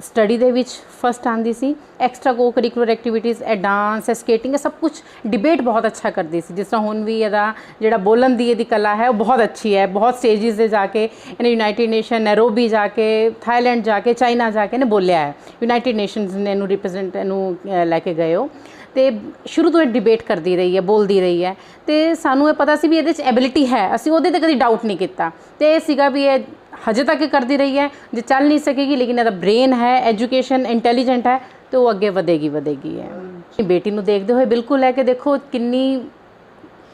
ਸਟੱਡੀ ਦੇ ਵਿੱਚ ਫਸਟ ਆਉਂਦੀ ਸੀ। ਐਕਸਟਰਾ ਕੋ ਕਰਿਕੂਲਰ ਐਕਟੀਵਿਟੀਜ਼, ਇਹ ਡਾਂਸ, ਇਹ ਸਕੇਟਿੰਗ, ਇਹ ਸਭ ਕੁਝ, ਡਿਬੇਟ ਬਹੁਤ ਅੱਛਾ ਕਰਦੀ ਸੀ। ਜਿਸ ਤਰ੍ਹਾਂ ਹੁਣ ਵੀ ਇਹਦਾ ਜਿਹੜਾ ਬੋਲਣ ਦੀ ਇਹਦੀ ਕਲਾ ਹੈ ਉਹ ਬਹੁਤ ਅੱਛੀ ਹੈ। ਬਹੁਤ ਸਟੇਜਿਸ 'ਤੇ ਜਾ ਕੇ ਇਹਨੇ ਯੂਨਾਈਟਿਡ ਨੇਸ਼ਨ, ਨੈਰੋਬੀ ਜਾ ਕੇ, ਥਾਈਲੈਂਡ ਜਾ ਕੇ, ਚਾਈਨਾ ਜਾ ਕੇ ਇਹਨੇ ਬੋਲਿਆ ਹੈ। ਯੂਨਾਈਟਿਡ ਨੇਸ਼ਨਸ ਨੇ ਇਹਨੂੰ ਰਿਪਰੈਜ਼ੈਂਟ, ਇਹਨੂੰ ਲੈ ਕੇ ਗਏ ਹੋ। ਅਤੇ ਸ਼ੁਰੂ ਤੋਂ ਇਹ ਡਿਬੇਟ ਕਰਦੀ ਰਹੀ ਹੈ, ਬੋਲਦੀ ਰਹੀ ਹੈ, ਅਤੇ ਸਾਨੂੰ ਇਹ ਪਤਾ ਸੀ ਵੀ ਇਹਦੇ 'ਚ ਐਬਿਲਿਟੀ ਹੈ। ਅਸੀਂ ਉਹਦੇ 'ਤੇ ਕਦੀ ਡਾਊਟ ਨਹੀਂ ਕੀਤਾ। ਅਤੇ ਇਹ ਸੀਗਾ ਵੀ ਇਹ ਹਜੇ ਤੱਕ ਕਰਦੀ ਰਹੀ ਹੈ, ਜੇ ਚੱਲ ਨਹੀਂ ਸਕੇਗੀ ਲੇਕਿਨ ਇਹਦਾ ਬ੍ਰੇਨ ਹੈ, ਐਜੂਕੇਸ਼ਨ, ਇੰਟੈਲੀਜੈਂਟ ਹੈ, ਅਤੇ ਉਹ ਅੱਗੇ ਵਧੇਗੀ ਹੈ। ਬੇਟੀ ਨੂੰ ਦੇਖਦੇ ਹੋਏ ਬਿਲਕੁਲ ਹੈ ਕਿ ਦੇਖੋ ਕਿੰਨੀ,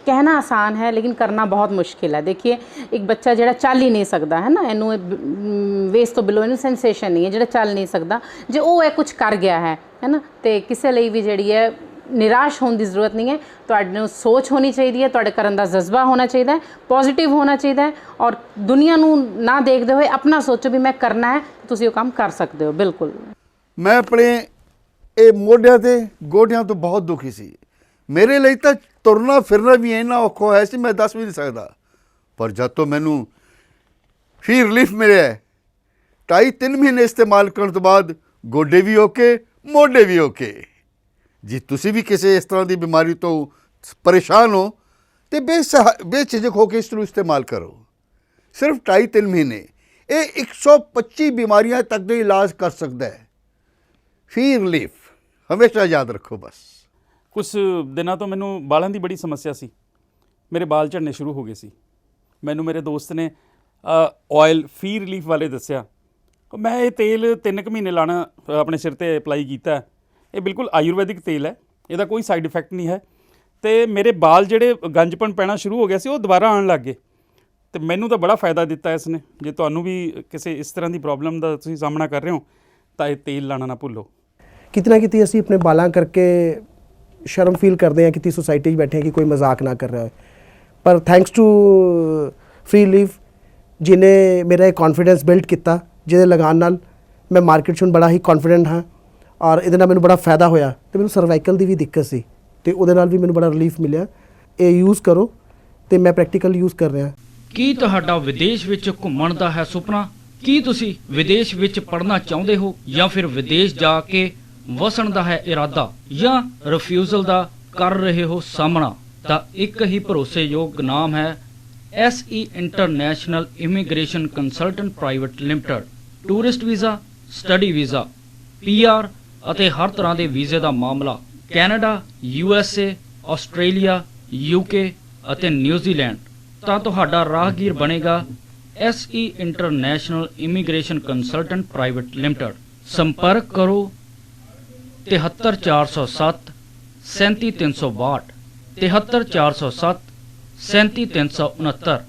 कहना आसान है लेकिन करना बहुत मुश्किल है। देखिए एक बच्चा ਜਿਹੜਾ ਚੱਲ ਹੀ ਨਹੀਂ ਸਕਦਾ ਹੈ ਨਾ, ਇਹਨੂੰ ਵੇਸ ਤੋਂ ਬਿਲੋ ਇਹਨੂੰ ਸੈਂਸੇਸ਼ਨ ਨਹੀਂ ਹੈ, ਜਿਹੜਾ ਚੱਲ ਨਹੀਂ ਸਕਦਾ, ਜੇ ਉਹ ਇਹ ਕੁਝ ਕਰ ਗਿਆ ਹੈ ਨਾ, ਤੇ ਕਿਸੇ ਲਈ ਵੀ ਜਿਹੜੀ ਹੈ ਨਿਰਾਸ਼ ਹੋਣ ਦੀ ਜ਼ਰੂਰਤ ਨਹੀਂ ਹੈ। ਤੁਹਾਨੂੰ ਸੋਚ ਹੋਣੀ ਚਾਹੀਦੀ ਹੈ, ਤੁਹਾਡੇ ਕਰਨ ਦਾ ਜਜ਼ਬਾ ਹੋਣਾ ਚਾਹੀਦਾ ਹੈ, ਪੋਜ਼ਿਟਿਵ ਹੋਣਾ ਚਾਹੀਦਾ ਹੈ, ਔਰ ਦੁਨੀਆ ਨੂੰ ਨਾ ਦੇਖਦੇ ਹੋਏ ਆਪਣਾ ਸੋਚੋ ਵੀ ਮੈਂ ਕਰਨਾ ਹੈ, ਤੁਸੀਂ ਉਹ ਕੰਮ ਕਰ ਸਕਦੇ ਹੋ। ਬਿਲਕੁਲ ਮੈਂ ਆਪਣੇ ਇਹ ਮੋਢਿਆਂ ਤੇ ਗੋਡਿਆਂ ਤੋਂ ਬਹੁਤ ਦੁਖੀ ਸੀ। ਮੇਰੇ ਲਈ ਤਾਂ ਤੁਰਨਾ ਫਿਰਨਾ ਵੀ ਇੰਨਾ ਔਖਾ ਹੋਇਆ ਸੀ, ਮੈਂ ਦੱਸ ਵੀ ਨਹੀਂ ਸਕਦਾ। ਪਰ ਜਦ ਤੋਂ ਮੈਨੂੰ ਫੀ ਰਿਲੀਫ ਮਿਲਿਆ 2.5-3 ਮਹੀਨੇ ਇਸਤੇਮਾਲ ਕਰਨ ਤੋਂ ਬਾਅਦ ਗੋਡੇ ਵੀ ਓਕੇ, ਮੋਢੇ ਵੀ ਓਕੇ। ਜੇ ਤੁਸੀਂ ਵੀ ਕਿਸੇ ਇਸ ਤਰ੍ਹਾਂ ਦੀ ਬਿਮਾਰੀ ਤੋਂ ਪਰੇਸ਼ਾਨ ਹੋ तो बेझिझक होकर इसको इस्तेमाल करो। सिर्फ 2.5-3 महीने ये 125 बीमारियां तक का इलाज कर सकता है। फी रिलीफ हमेशा याद रखो। बस कुछ दिनों तो मैनू बालों की बड़ी समस्या सी, मेरे बाल झड़ने शुरू हो गए सी। मैनू मेरे दोस्त ने ऑयल फी रिलीफ वाले दसिया, मैं ये तेल 3 महीने लाना अपने सिर ते अप्लाई किया। ये बिल्कुल आयुर्वैदिक तेल है, इसका कोई साइड इफैक्ट नहीं है। तो मेरे बाल ਜਿਹੜੇ ਗੰਜਪਣ ਪੈਣਾ ਸ਼ੁਰੂ ਹੋ ਗਿਆ ਸੀ ਉਹ ਦੁਬਾਰਾ ਆਉਣ ਲੱਗ ਗਏ। ਤੇ ਮੈਨੂੰ ਤਾਂ ਬੜਾ ਫਾਇਦਾ ਦਿੱਤਾ ਇਸ ਨੇ। ਜੇ ਤੁਹਾਨੂੰ ਵੀ ਕਿਸੇ ਇਸ ਤਰ੍ਹਾਂ ਦੀ ਪ੍ਰੋਬਲਮ ਦਾ ਤੁਸੀਂ ਸਾਹਮਣਾ ਕਰ ਰਹੇ ਹੋ ਤਾਂ ਇਹ ਤੇਲ ਲਾਣਾ ਨਾ ਭੁੱਲੋ। ਕਿਤਨਾ ਕਿਤੇ ਅਸੀਂ ਆਪਣੇ ਬਾਲਾਂ ਕਰਕੇ ਸ਼ਰਮ ਫੀਲ ਕਰਦੇ ਹਾਂ ਕਿ ਸੋਸਾਇਟੀ 'ਚ ਬੈਠੇ ਹਾਂ ਕਿ ਕੋਈ ਮਜ਼ਾਕ ਨਾ ਕਰ ਰਿਹਾ ਹੋਵੇ, ਪਰ ਥੈਂਕਸ ਟੂ ਫ੍ਰੀ ਲੀਫ ਜਿਹਨੇ ਮੇਰਾ ਇਹ ਕੌਨਫੀਡੈਂਸ ਬਿਲਡ ਕੀਤਾ, ਜਿਹਦੇ ਲਗਾਉਣ ਨਾਲ ਮੈਂ ਮਾਰਕੀਟ 'ਚ ਹੁਣ ਬੜਾ ਹੀ ਕੌਨਫੀਡੈਂਟ ਹਾਂ ਔਰ ਇਹਦੇ ਨਾਲ ਮੈਨੂੰ ਬੜਾ ਫਾਇਦਾ ਹੋਇਆ। ਅਤੇ ਮੈਨੂੰ ਸਰਵਾਈਕਲ ਦੀ ਵੀ ਦਿੱਕਤ ਸੀ ਤੇ ਉਹਦੇ ਨਾਲ ਵੀ ਮੈਨੂੰ ਬੜਾ ਰਿਲੀਫ ਮਿਲਿਆ। ਇਹ ਯੂਜ਼ ਕਰੋ ਤੇ ਮੈਂ ਪ੍ਰੈਕਟੀਕਲ ਯੂਜ਼ ਕਰ ਰਿਹਾ। ਕੀ ਤੁਹਾਡਾ ਵਿਦੇਸ਼ ਵਿੱਚ ਘੁੰਮਣ ਦਾ ਹੈ ਸੁਪਨਾ? ਕੀ ਤੁਸੀਂ ਵਿਦੇਸ਼ ਵਿੱਚ ਪੜ੍ਹਨਾ ਚਾਹੁੰਦੇ ਹੋ ਜਾਂ ਫਿਰ ਵਿਦੇਸ਼ ਜਾ ਕੇ ਵਸਣ ਦਾ ਹੈ ਇਰਾਦਾ ਜਾਂ ਰਿਫਿਊਜ਼ਲ ਦਾ ਕਰ ਰਹੇ ਹੋ ਸਾਹਮਣਾ? ਤਾਂ ਇੱਕ ਹੀ ਭਰੋਸੇਯੋਗ ਨਾਮ ਹੈ SE international immigration consultant private limited. Tourist visa, study visa, PR ਅਤੇ ਹਰ ਤਰ੍ਹਾਂ ਦੇ ਵੀਜ਼ੇ ਦਾ ਮਾਮਲਾ ਕੈਨੇਡਾ, USA, ਆਸਟ੍ਰੇਲੀਆ, UK ਅਤੇ ਨਿਊਜ਼ੀਲੈਂਡ। ਤਾਂ ਤੁਹਾਡਾ ਰਾਹਗੀਰ ਬਣੇਗਾ SE international immigration consultant private limited. ਸੰਪਰਕ ਕਰੋ 73407 37362 73407 37369।